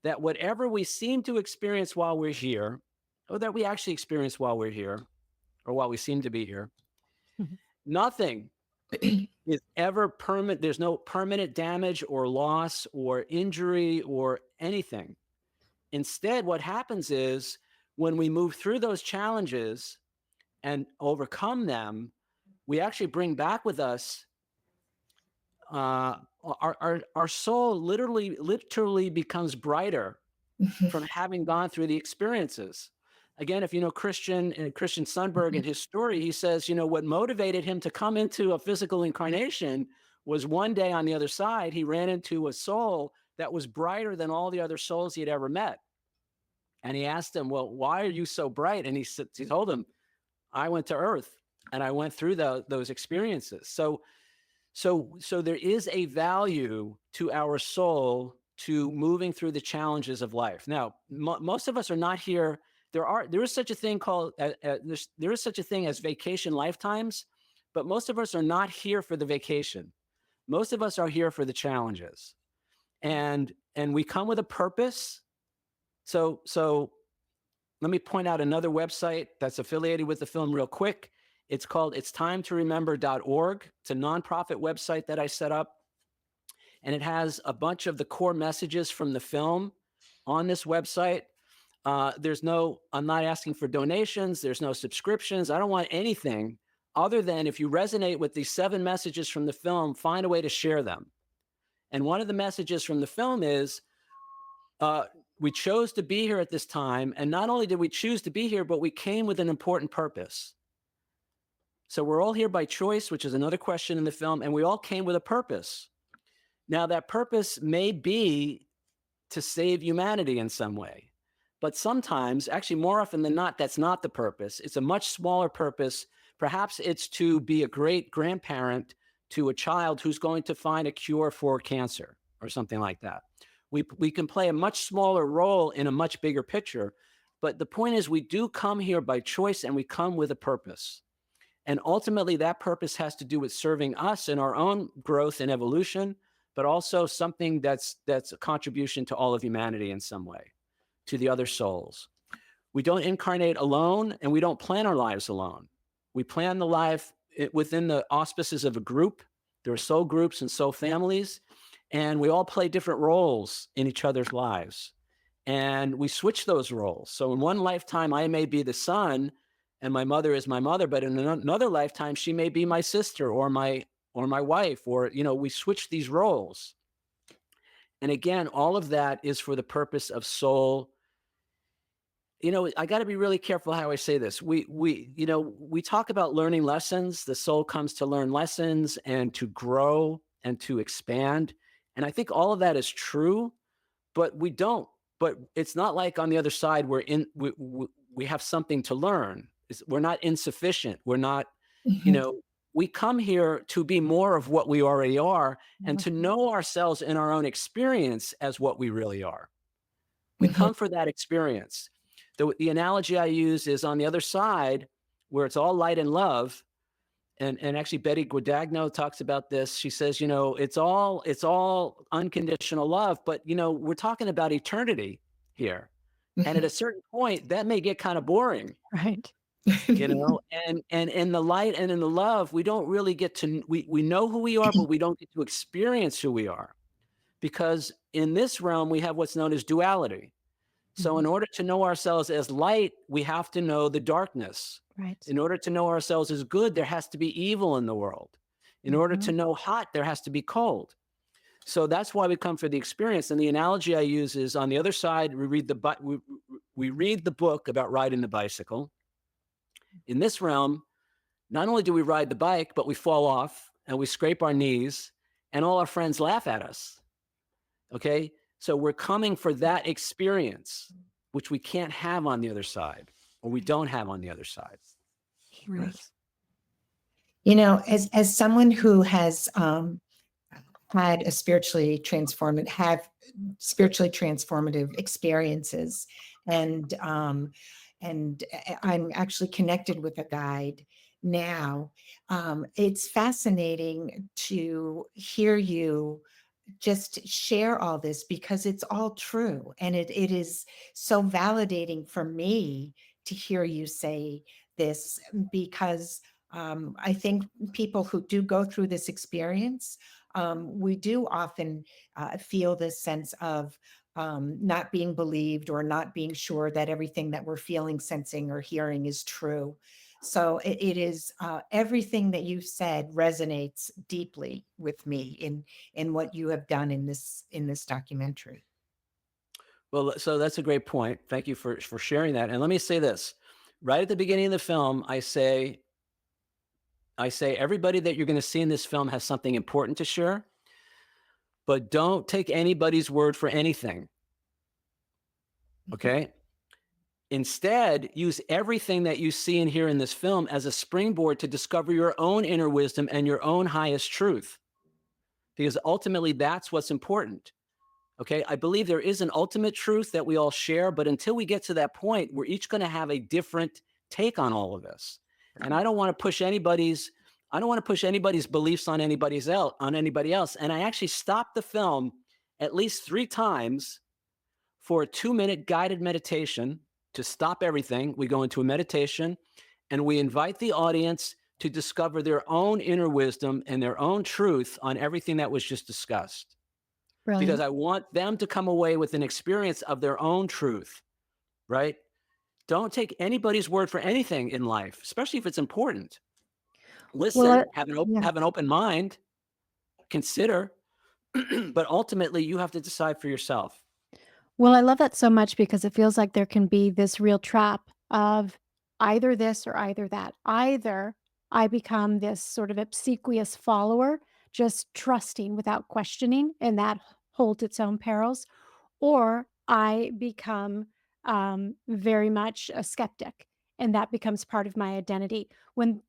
Speaker 2: that whatever we seem to experience while we're here, or that we actually experience while we're here, or while we seem to be here, nothing is ever permanent. There's no permanent damage or loss or injury or anything. Instead, what happens is when we move through those challenges and overcome them, we actually bring back with us our soul literally becomes brighter from having gone through the experiences. Again, if you know Christian Sundberg and his story, he says, you know, what motivated him to come into a physical incarnation was one day on the other side, he ran into a soul that was brighter than all the other souls he had ever met. And he asked him, well, why are you so bright? And he told him, I went to Earth and I went through those experiences. So there is a value to our soul to moving through the challenges of life. Now, most of us are not here. There is such a thing called there is such a thing as vacation lifetimes, but most of us are not here for the vacation. Most of us are here for the challenges, and we come with a purpose. So let me point out another website that's affiliated with the film real quick. It's called itstimetoremember.org. It's a nonprofit website that I set up, and it has a bunch of the core messages from the film on this website. I'm not asking for donations. There's no subscriptions. I don't want anything other than if you resonate with these 7 messages from the film, find a way to share them. And one of the messages from the film is, we chose to be here at this time. And not only did we choose to be here, but we came with an important purpose. So we're all here by choice, which is another question in the film, and we all came with a purpose. Now, that purpose may be to save humanity in some way, but sometimes, actually more often than not, that's not the purpose. It's a much smaller purpose. Perhaps it's to be a great grandparent to a child who's going to find a cure for cancer or something like that. We can play a much smaller role in a much bigger picture, but the point is we do come here by choice and we come with a purpose. And ultimately that purpose has to do with serving us in our own growth and evolution, but also something that's a contribution to all of humanity in some way, to the other souls. We don't incarnate alone and we don't plan our lives alone. We plan the life within the auspices of a group. There are soul groups and soul families, and we all play different roles in each other's lives. And we switch those roles. So in one lifetime, I may be the son and my mother is my mother, but in another lifetime, she may be my sister or my wife, or, we switch these roles. And again, all of that is for the purpose of soul. I got to be really careful how I say this. We talk about learning lessons. The soul comes to learn lessons and to grow and to expand. And I think all of that is true, but we don't. But it's not like on the other side, we have something to learn. We're not insufficient. We're not, we come here to be more of what we already are and to know ourselves in our own experience as what we really are. We come for that experience. The analogy I use is on the other side, where it's all light and love. And actually Betty Guadagno talks about this. She says, it's all unconditional love, but we're talking about eternity here. And at a certain point, that may get kind of boring.
Speaker 1: Right.
Speaker 2: And in the light and in the love, we don't really get to, we know who we are, but we don't get to experience who we are. Because in this realm, we have what's known as duality. So in order to know ourselves as light, we have to know the darkness.
Speaker 1: Right.
Speaker 2: In order to know ourselves as good, there has to be evil in the world. In order to know hot, there has to be cold. So that's why we come for the experience. And the analogy I use is on the other side, we read the book about riding the bicycle. In this realm, not only do we ride the bike, but we fall off and we scrape our knees and all our friends laugh at us. Okay. So we're coming for that experience, which we can't have on the other side, or we don't have on the other side.
Speaker 3: Right. As someone who has had a spiritually transformative experiences, and I'm actually connected with a guide now. It's fascinating to hear you just share all this, because it's all true. And it is so validating for me to hear you say this, because I think people who do go through this experience, we do often feel this sense of not being believed or not being sure that everything that we're feeling, sensing, or hearing is true. So it is everything that you've said resonates deeply with me in what you have done in this documentary.
Speaker 2: Well, so that's a great point. Thank you for sharing that. And let me say this. Right at the beginning of the film, I say everybody that you're going to see in this film has something important to share, but don't take anybody's word for anything. Okay? Instead, use everything that you see and hear in this film as a springboard to discover your own inner wisdom and your own highest truth. Because ultimately, that's what's important. Okay, I believe there is an ultimate truth that we all share, but until we get to that point, we're each going to have a different take on all of this. And I don't want to push anybody's beliefs on anybody else. And I actually stopped the film at least 3 times for a 2-minute guided meditation to stop everything. We go into a meditation and we invite the audience to discover their own inner wisdom and their own truth on everything that was just discussed.
Speaker 1: Brilliant.
Speaker 2: Because I want them to come away with an experience of their own truth, right? Don't take anybody's word for anything in life, especially if it's important. Listen, have an open mind, consider, but ultimately you have to decide for yourself.
Speaker 1: Well, I love that so much, because it feels like there can be this real trap of either this or either that. Either I become this sort of obsequious follower, just trusting without questioning, and that holds its own perils, or I become very much a skeptic, and that becomes part of my identity. When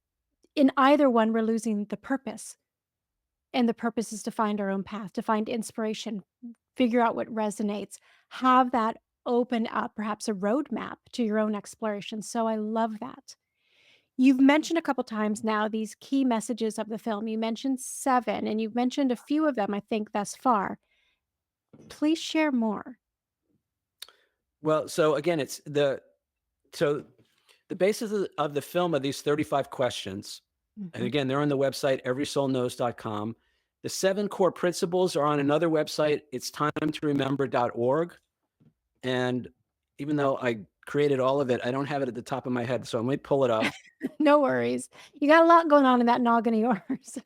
Speaker 1: in either one, we're losing the purpose, and the purpose is to find our own path, to find inspiration, figure out what resonates, have that open up, perhaps a roadmap to your own exploration. So I love that. You've mentioned a couple times now these key messages of the film. You mentioned 7, and you've mentioned a few of them, I think, thus far. Please share more.
Speaker 2: Well, so again, so the basis of the film are these 35 questions. And again, they're on the website, everysoulknows.com. The 7 core principles are on another website. It's timetoremember.org. And even though I created all of it, I don't have it at the top of my head. So I might pull it up.
Speaker 1: No worries. You got a lot going on in that noggin of yours.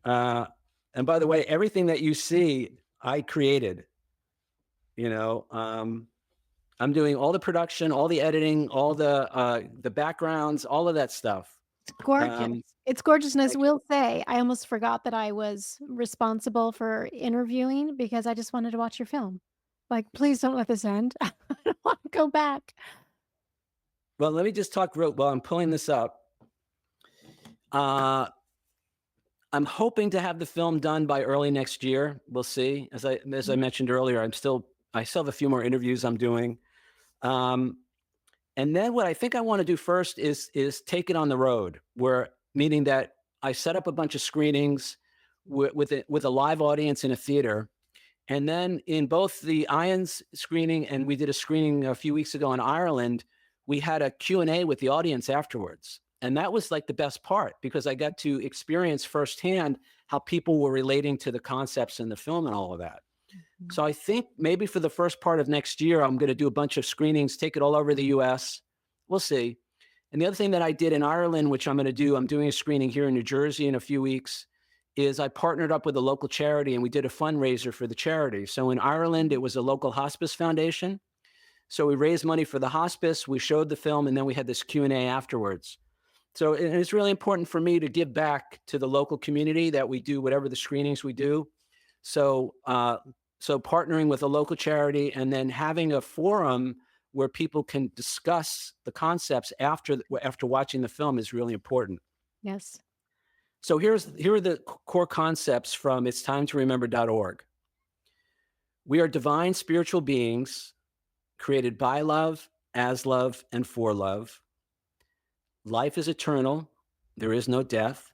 Speaker 2: And by the way, everything that you see, I created. I'm doing all the production, all the editing, all the backgrounds, all of that stuff.
Speaker 1: It's gorgeous. It's gorgeous. And I will say, I almost forgot that I was responsible for interviewing because I just wanted to watch your film. Like, please don't let this end. I don't want to go back.
Speaker 2: Well, let me just talk while I'm pulling this up. I'm hoping to have the film done by early next year. We'll see. As I mentioned earlier, I still have a few more interviews I'm doing. And then what I think I want to do first is take it on the road, meaning that I set up a bunch of screenings with a live audience in a theater. And then in both the Ions screening, and we did a screening a few weeks ago in Ireland, we had a Q&A with the audience afterwards. And that was like the best part because I got to experience firsthand how people were relating to the concepts in the film and all of that. So I think maybe for the first part of next year, I'm going to do a bunch of screenings, take it all over the US. We'll see. And the other thing that I did in Ireland, which I'm doing a screening here in New Jersey in a few weeks, is I partnered up with a local charity and we did a fundraiser for the charity. So in Ireland, it was a local hospice foundation. So we raised money for the hospice, we showed the film, and then we had this Q&A afterwards. So it's really important for me to give back to the local community that we do whatever the screenings we do. So partnering with a local charity and then having a forum where people can discuss the concepts after watching the film is really important.
Speaker 1: Yes.
Speaker 2: So here are the core concepts from itstimetoremember.org. We are divine spiritual beings created by love, as love, and for love. Life is eternal. There is no death.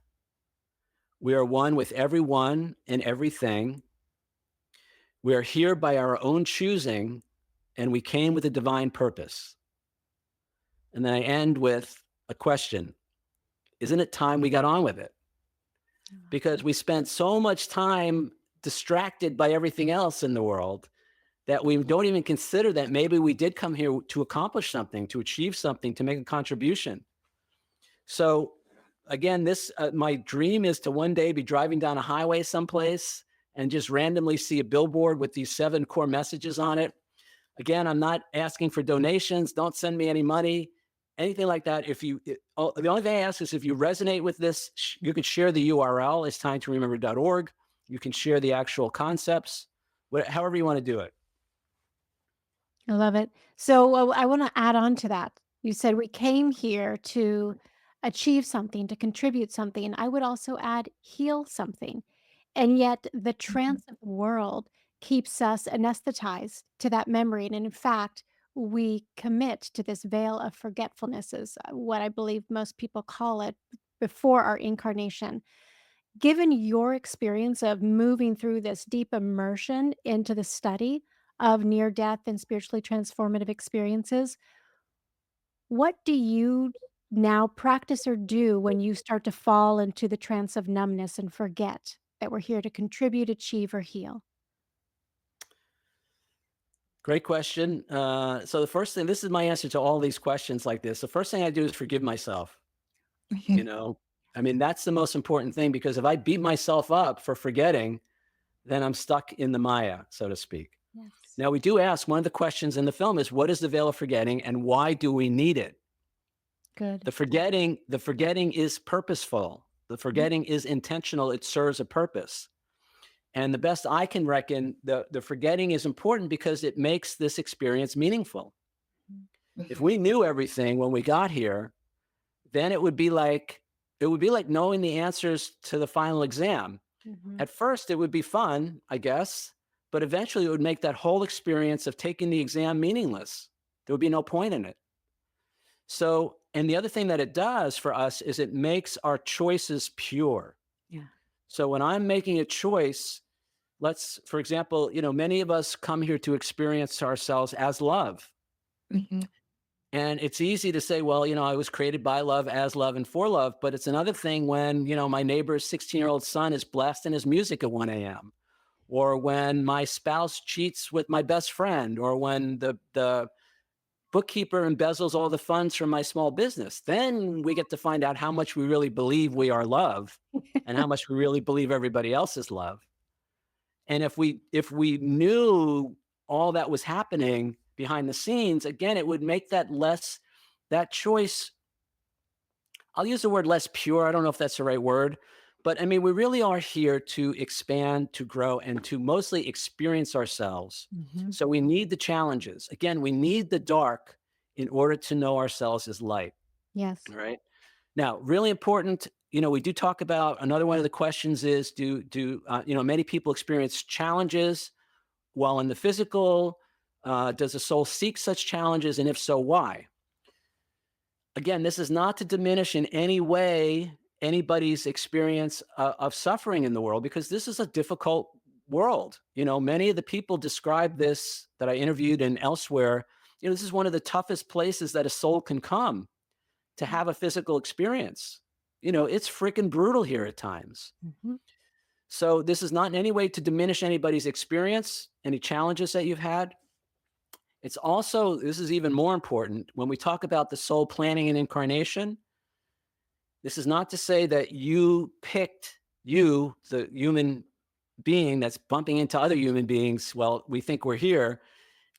Speaker 2: We are one with everyone and everything. We are here by our own choosing, and we came with a divine purpose. And then I end with a question. Isn't it time we got on with it? Because we spent so much time distracted by everything else in the world that we don't even consider that maybe we did come here to accomplish something, to achieve something, to make a contribution. So again, my dream is to one day be driving down a highway someplace and just randomly see a billboard with these 7 core messages on it. Again, I'm not asking for donations. Don't send me any money, anything like that. The only thing I ask is if you resonate with this, you can share the URL. It's timetoremember.org. You can share the actual concepts, however you want to do it.
Speaker 1: I love it. So I want to add on to that. You said we came here to achieve something, to contribute something. I would also add heal something. And yet the trance of the world keeps us anesthetized to that memory. And in fact, we commit to this veil of forgetfulness, is what I believe most people call it, before our incarnation. Given your experience of moving through this deep immersion into the study of near death and spiritually transformative experiences, what do you now practice or do when you start to fall into the trance of numbness and forget that we're here to contribute, achieve, or heal?
Speaker 2: Great question. So the first thing, this is my answer to all these questions like this. The first thing I do is forgive myself. That's the most important thing, because if I beat myself up for forgetting, then I'm stuck in the Maya, so to speak.
Speaker 1: Yes.
Speaker 2: Now, we do ask, one of the questions in the film is, what is the veil of forgetting and why do we need it?
Speaker 1: Good.
Speaker 2: The forgetting is purposeful. The forgetting is intentional. It serves a purpose. And the best I can reckon, the forgetting is important because it makes this experience meaningful. If we knew everything when we got here, then it would be like knowing the answers to the final exam. At first, it would be fun, I guess, but eventually it would make that whole experience of taking the exam meaningless. There would be no point in it. So, and the other thing that it does for us is it makes our choices pure.
Speaker 1: Yeah.
Speaker 2: So when I'm making a choice, for example, many of us come here to experience ourselves as love. And it's easy to say, well, I was created by love, as love, and for love. But it's another thing when, my neighbor's 16-year-old son is blasting his music at 1 a.m. Or when my spouse cheats with my best friend, or when the bookkeeper embezzles all the funds from my small business. Then we get to find out how much we really believe we are love and how much we really believe everybody else is love. And if we knew all that was happening behind the scenes, again, it would make that choice, I'll use the word less pure. I don't know if that's the right word, but I mean, we really are here to expand, to grow, and to mostly experience ourselves. So we need the challenges. Again, we need the dark in order to know ourselves as light.
Speaker 1: Yes.
Speaker 2: All right. Now, really important, we do talk about, another one of the questions is, many people experience challenges while in the physical. Does the soul seek such challenges? And if so, why? Again, this is not to diminish in any way anybody's experience of suffering in the world, because this is a difficult world. Many of the people describe this that I interviewed and elsewhere. This is one of the toughest places that a soul can come to have a physical experience. It's freaking brutal here at times. So this is not in any way to diminish anybody's experience, any challenges that you've had. It's also, this is even more important, when we talk about the soul planning and incarnation, this is not to say that you picked, the human being that's bumping into other human beings, well, we think we're here,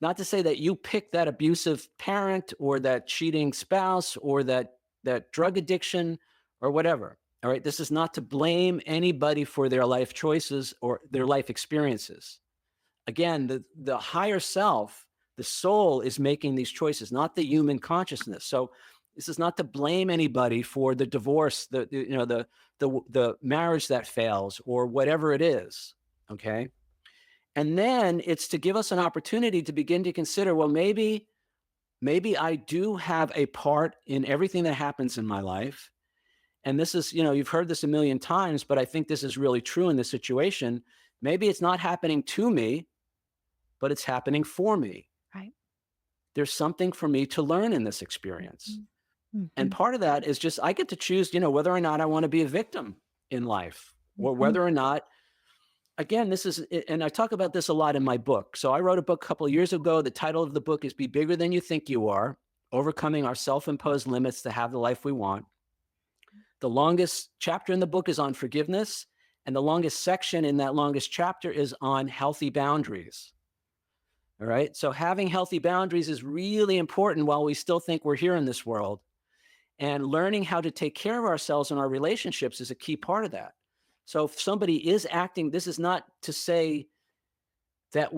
Speaker 2: not to say that you picked that abusive parent or that cheating spouse or that drug addiction or whatever. All right. This is not to blame anybody for their life choices or their life experiences. Again, the higher self, the soul, is making these choices, not the human consciousness. So this is not to blame anybody for the divorce, the marriage that fails or whatever it is. Okay. And then it's to give us an opportunity to begin to consider, well, maybe I do have a part in everything that happens in my life. And this is, you've heard this a million times, but I think this is really true in this situation. Maybe it's not happening to me, but it's happening for me.
Speaker 1: Right.
Speaker 2: There's something for me to learn in this experience. And part of that is just, I get to choose, whether or not I want to be a victim in life, or whether or not, again, this is, and I talk about this a lot in my book. So I wrote a book a couple of years ago. The title of the book is Be Bigger Than You Think You Are, Overcoming Our Self-Imposed Limits to Have the Life We Want. The longest chapter in the book is on forgiveness. And the longest section in that longest chapter is on healthy boundaries. All right. So having healthy boundaries is really important while we still think we're here in this world. And learning how to take care of ourselves and our relationships is a key part of that. So if somebody is acting, this is not to say that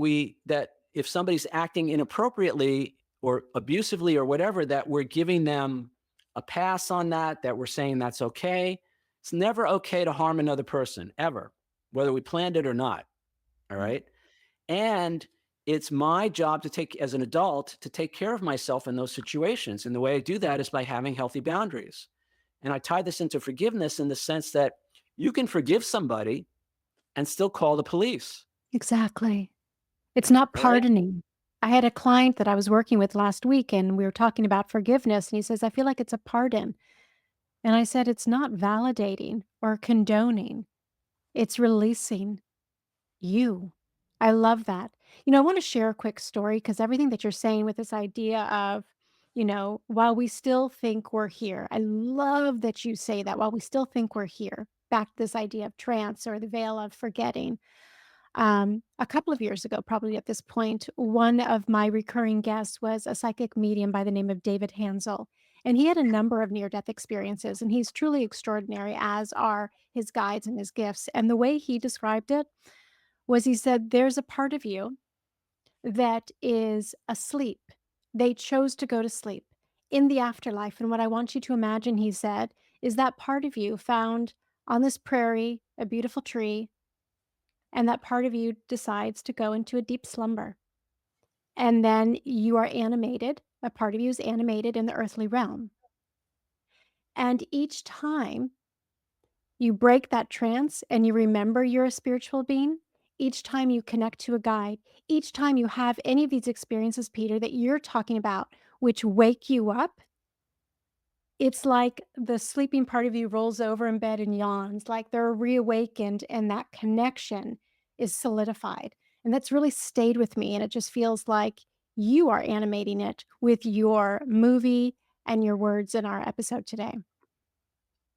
Speaker 2: if somebody's acting inappropriately or abusively or whatever, that we're giving them a pass on that we're saying that's okay. It's never okay to harm another person, ever, whether we planned it or not. All right. And it's my job as an adult, to take care of myself in those situations. And the way I do that is by having healthy boundaries. And I tie this into forgiveness in the sense that you can forgive somebody and still call the police.
Speaker 1: Exactly. It's not pardoning. I had a client that I was working with last week, and we were talking about forgiveness, and he says, I feel like it's a pardon. And I said, it's not validating or condoning. It's releasing you. I love that. I want to share a quick story, because everything that you're saying with this idea of, while we still think we're here, I love that you say that, while we still think we're here, back to this idea of trance or the veil of forgetting. A couple of years ago, probably at this point, one of my recurring guests was a psychic medium by the name of David Hansel. And he had a number of near-death experiences, and he's truly extraordinary, as are his guides and his gifts. And the way he described it was, he said, there's a part of you that is asleep. They chose to go to sleep in the afterlife. And what I want you to imagine, he said, is that part of you found on this prairie, a beautiful tree, and that part of you decides to go into a deep slumber. And then you are animated, a part of you is animated in the earthly realm. And each time you break that trance and you remember you're a spiritual being, each time you connect to a guide, each time you have any of these experiences, Peter, that you're talking about, which wake you up, it's like the sleeping part of you rolls over in bed and yawns, like they're reawakened, and that connection is solidified. And that's really stayed with me. And it just feels like you are animating it with your movie and your words in our episode today.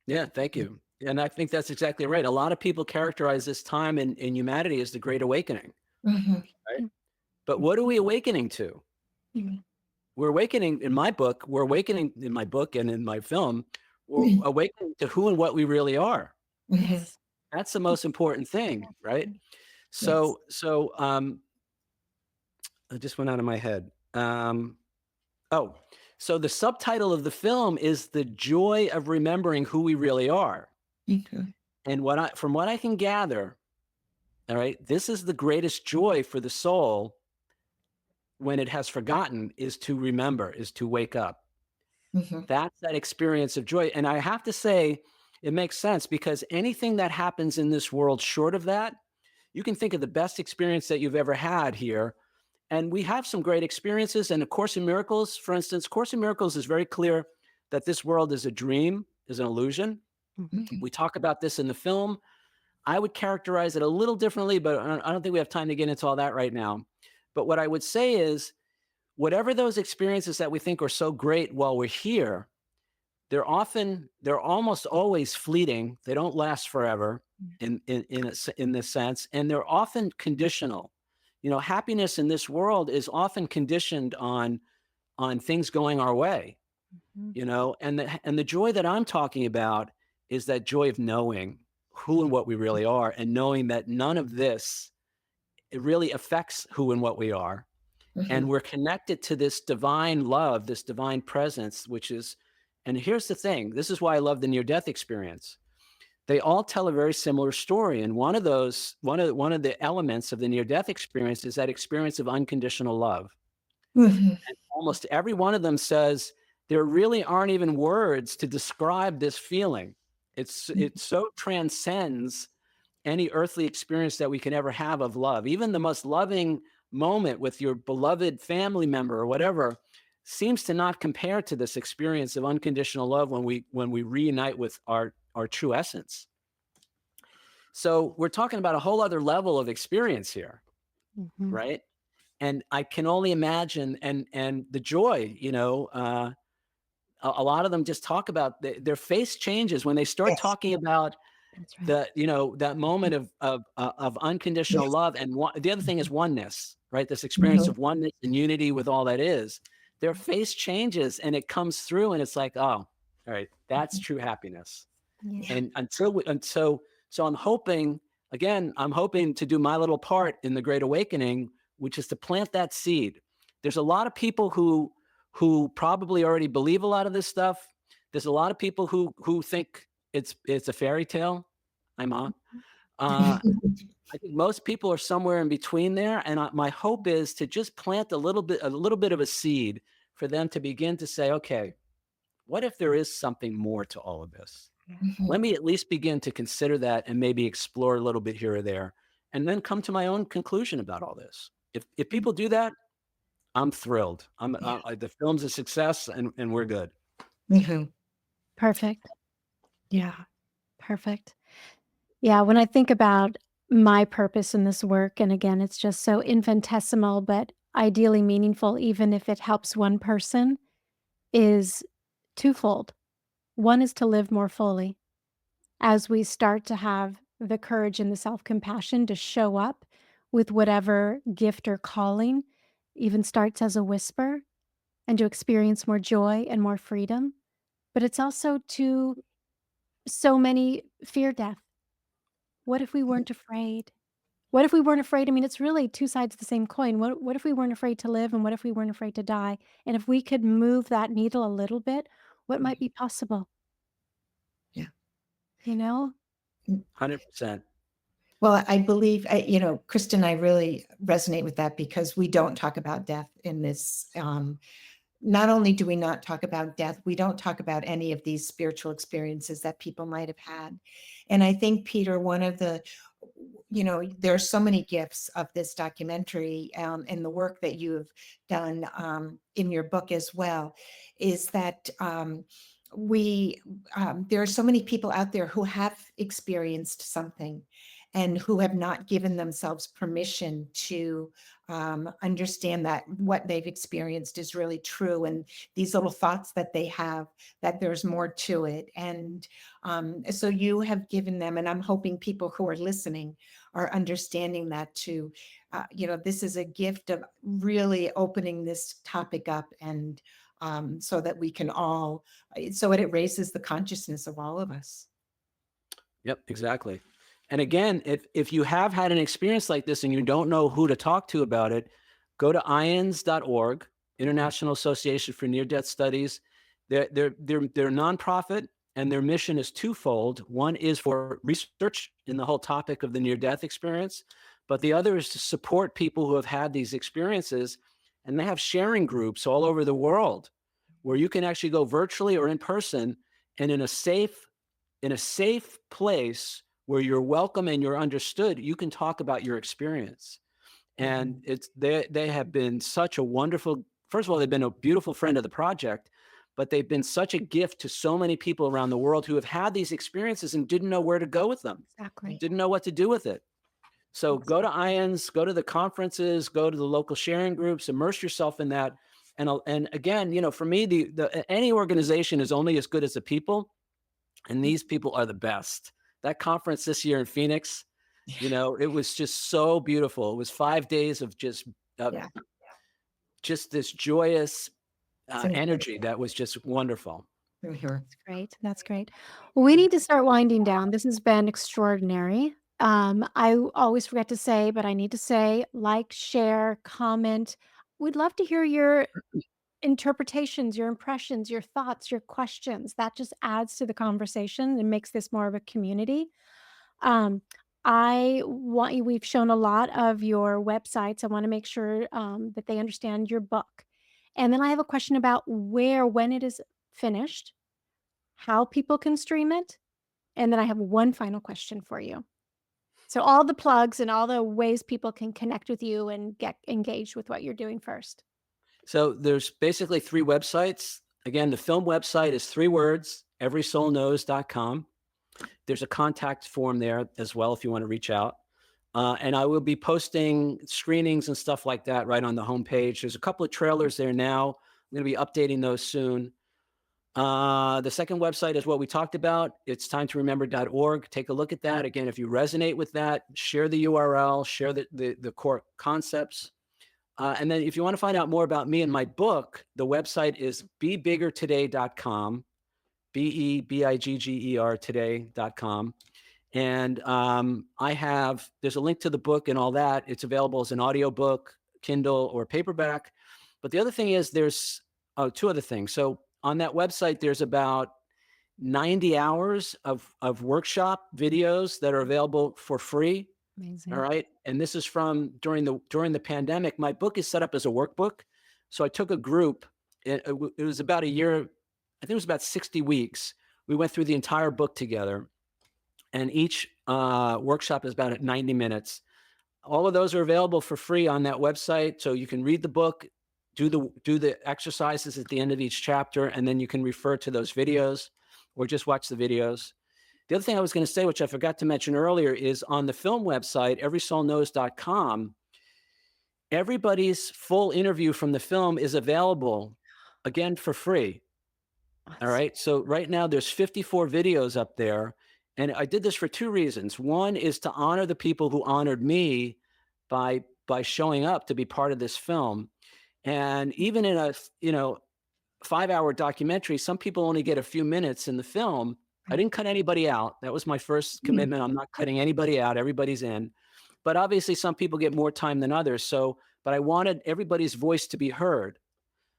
Speaker 2: Yeah, thank you. And I think that's exactly right. A lot of people characterize this time in humanity as the Great Awakening, right? But what are we awakening to? We're awakening, in my book, in my book and in my film, we're awakening to who and what we really are. That's the most important thing, right? So it just went out of my head. So the subtitle of the film is The Joy of Remembering Who We Really Are. And from what I can gather, all right, this is the greatest joy for the soul when it has forgotten, is to remember, is to wake up. That's that experience of joy. And I have to say, it makes sense, because anything that happens in this world short of that, you can think of the best experience that you've ever had here. And we have some great experiences. And A Course in Miracles, for instance, Course in Miracles is very clear that this world is a dream, is an illusion. We talk about this in the film. I would characterize it a little differently, but I don't think we have time to get into all that right now. But what I would say is, whatever those experiences that we think are so great while we're here, they're almost always fleeting. They don't last forever in this sense. And they're often conditional. You know, happiness in this world is often conditioned on things going our way, you know, and the joy that I'm talking about is that joy of knowing who and what we really are, and knowing that none of this, it really affects who and what we are. And we're connected to this divine love, this divine presence, which is, and here's the thing, this is why I love the near-death experience. They all tell a very similar story. And one of the elements of the near-death experience is that experience of unconditional love. And almost every one of them says there really aren't even words to describe this feeling. It so transcends any earthly experience that we can ever have of love. Even the most loving moment with your beloved family member or whatever seems to not compare to this experience of unconditional love when we reunite with our true essence. So we're talking about a whole other level of experience here, right? And I can only imagine, and the joy, you know, a lot of them just talk about their face changes when they start talking about that moment of unconditional love. And the other thing is oneness, right? This experience of oneness and unity with all that is. Their face changes and it comes through, and it's like, oh, all right, that's true happiness. And so I'm hoping to do my little part in the Great Awakening, which is to plant that seed. There's a lot of people who probably already believe a lot of this stuff. There's a lot of people who think it's a fairy tale. I think most people are somewhere in between there. And my hope is to just plant a little bit of a seed for them to begin to say, okay, what if there is something more to all of this? Let me at least begin to consider that and maybe explore a little bit here or there, and then come to my own conclusion about all this. If people do that, I'm thrilled. The film's a success, and we're good.
Speaker 1: Perfect. Yeah, perfect. Yeah, when I think about my purpose in this work, and again, it's just so infinitesimal, but ideally meaningful, even if it helps one person, is twofold. One is to live more fully. As we start to have the courage and the self-compassion to show up with whatever gift or calling, even starts as a whisper, and to experience more joy and more freedom. But it's also to so many fear death. What if we weren't afraid? What if we weren't afraid? I mean, it's really two sides of the same coin. What if we weren't afraid to live, and what if we weren't afraid to die? And if we could move that needle a little bit, what might be possible?
Speaker 3: Yeah.
Speaker 1: You know?
Speaker 2: 100%.
Speaker 3: Well, I believe, Kristin, I really resonate with that because we don't talk about death in this. Not only do we not talk about death, we don't talk about any of these spiritual experiences that people might have had. And I think, Peter, one of the, there are so many gifts of this documentary and the work that you have done in your book as well, is that there are so many people out there who have experienced something and who have not given themselves permission to understand that what they've experienced is really true, and these little thoughts that they have, that there's more to it. And so you have given them, and I'm hoping people who are listening are understanding that too. This is a gift of really opening this topic up, and so that we can all, so it raises the consciousness of all of us.
Speaker 2: Yep, exactly. And again, if you have had an experience like this and you don't know who to talk to about it, go to IANDS.org, International Association for Near-Death Studies. They're nonprofit, and their mission is twofold. One is for research in the whole topic of the near-death experience, but the other is to support people who have had these experiences. And they have sharing groups all over the world where you can actually go virtually or in person, and in a safe place where you're welcome and you're understood, you can talk about your experience. And they have been such a wonderful, first of all, they've been a beautiful friend of the project, but they've been such a gift to so many people around the world who have had these experiences and didn't know where to go with them.
Speaker 1: Exactly.
Speaker 2: Didn't know what to do with it. So go to IANDS, go to the conferences, go to the local sharing groups, immerse yourself in that. And again, for me, any organization is only as good as the people. And these people are the best. That conference this year in Phoenix, it was just so beautiful. It was 5 days of just this joyous energy that was just wonderful.
Speaker 1: That's great. That's great. Well, we need to start winding down. This has been extraordinary. I always forget to say, but I need to say, like, share, comment. We'd love to hear your interpretations, your impressions, your thoughts, your questions. That just adds to the conversation and makes this more of a community. Um, we've shown a lot of your websites. I want to make sure that they understand your book. And then I have a question about when it is finished, how people can stream it. And then I have one final question for you. So all the plugs and all the ways people can connect with you and get engaged with what you're doing first.
Speaker 2: So there's basically 3 websites. Again, the film website is 3 words, everysoulknows.com. There's a contact form there as well if you want to reach out. And I will be posting screenings and stuff like that right on the homepage. There's a couple of trailers there now. I'm going to be updating those soon. The second website is what we talked about. It's timetoremember.org. Take a look at that. Again, if you resonate with that, share the URL, share the core concepts. And then if you want to find out more about me and my book, the website is bebiggertoday.com, BEBIGGER today.com. And there's a link to the book and all that. It's available as an audiobook, Kindle, or paperback. But the other thing is there's 2 other things. So on that website, there's about 90 hours of workshop videos that are available for free.
Speaker 1: Amazing.
Speaker 2: All right. And this is from during the pandemic. My book is set up as a workbook. So I took a group. It was about a year. I think it was about 60 weeks. We went through the entire book together. And each workshop is about 90 minutes. All of those are available for free on that website. So you can read the book, do the exercises at the end of each chapter, and then you can refer to those videos or just watch the videos. The other thing I was going to say, which I forgot to mention earlier, is on the film website, everysoulknows.com, everybody's full interview from the film is available, again, for free. All right. So right now there's 54 videos up there. And I did this for 2 reasons. One is to honor the people who honored me by showing up to be part of this film. And even in a, 5-hour documentary, some people only get a few minutes in the film. I didn't cut anybody out. That was my first commitment. I'm not cutting anybody out. Everybody's in. But obviously some people get more time than others. But I wanted everybody's voice to be heard.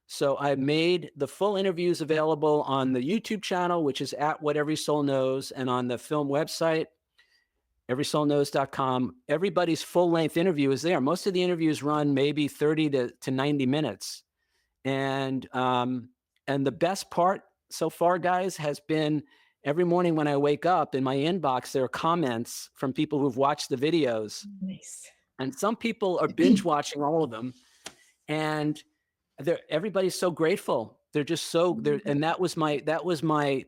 Speaker 2: So I made the full interviews available on the YouTube channel, which is at What Every Soul Knows, and on the film website, everysoulknows.com. Everybody's full-length interview is there. Most of the interviews run maybe 30 to 90 minutes. And the best part so far, guys, has been every morning when I wake up, in my inbox, there are comments from people who've watched the videos.
Speaker 3: Nice.
Speaker 2: And some people are binge watching all of them. And everybody's so grateful. They're just so there. And that was my,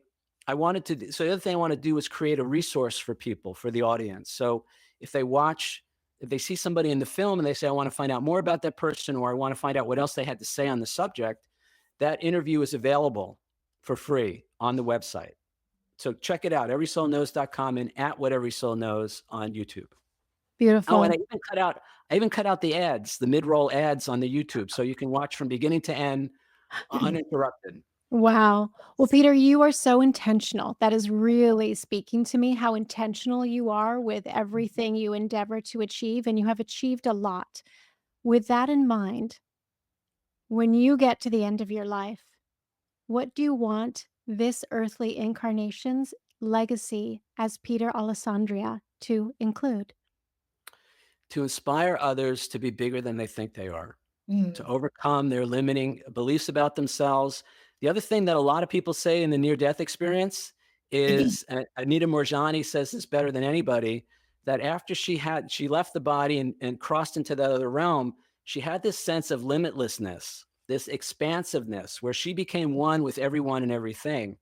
Speaker 2: I wanted to, so the other thing I want to do is create a resource for people, for the audience. So if they see somebody in the film and they say, I want to find out more about that person, or I want to find out what else they had to say on the subject, that interview is available for free on the website. So check it out, everysoulknows.com, and at What Every Soul Knows on YouTube.
Speaker 1: Beautiful.
Speaker 2: Oh, and I even cut out the ads, the mid-roll ads on the YouTube, so you can watch from beginning to end uninterrupted.
Speaker 1: Wow. Well, Peter, you are so intentional. That is really speaking to me, how intentional you are with everything you endeavor to achieve, and you have achieved a lot. With that in mind, when you get to the end of your life, what do you want this earthly incarnation's legacy as Peter Alessandria to include?
Speaker 2: To inspire others to be bigger than they think they are, to overcome their limiting beliefs about themselves. The other thing that a lot of people say in the near-death experience is, Anita Moorjani says this better than anybody, that after she left the body and crossed into that other realm, she had this sense of limitlessness, this expansiveness, where she became one with everyone and everything.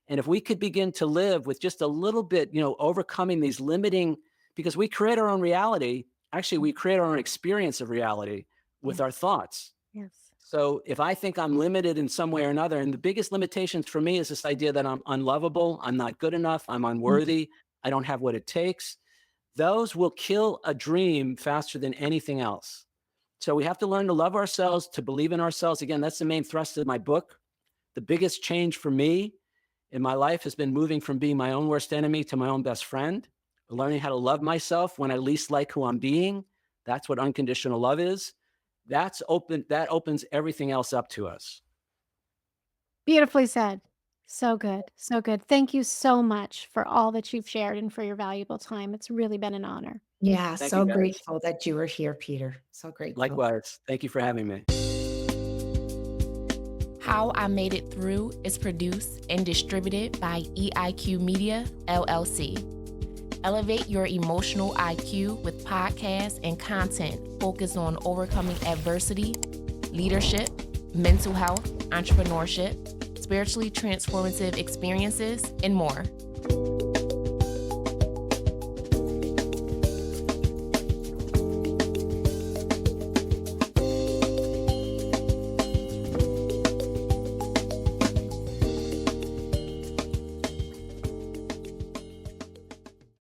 Speaker 2: And if we could begin to live with just a little bit, overcoming these limiting, because we create our own reality. Actually, we create our own experience of reality with our thoughts.
Speaker 1: Yes.
Speaker 2: So if I think I'm limited in some way or another, and the biggest limitations for me is this idea that I'm unlovable, I'm not good enough, I'm unworthy, I don't have what it takes, those will kill a dream faster than anything else. So we have to learn to love ourselves, to believe in ourselves. Again, that's the main thrust of my book. The biggest change for me in my life has been moving from being my own worst enemy to my own best friend, learning how to love myself when I least like who I'm being. That's what unconditional love is. That opens everything else up to us.
Speaker 1: Beautifully said. So good. So good. Thank you so much for all that you've shared and for your valuable time. It's really been an honor.
Speaker 3: Yeah,
Speaker 2: Thank
Speaker 3: so
Speaker 2: you, guys.
Speaker 3: grateful that you were here, Peter. So grateful.
Speaker 2: Likewise. Thank you for having me.
Speaker 19: How I Made It Through is produced and distributed by EIQ Media, LLC. Elevate your emotional IQ with podcasts and content focused on overcoming adversity, leadership, mental health, entrepreneurship, spiritually transformative experiences, and more.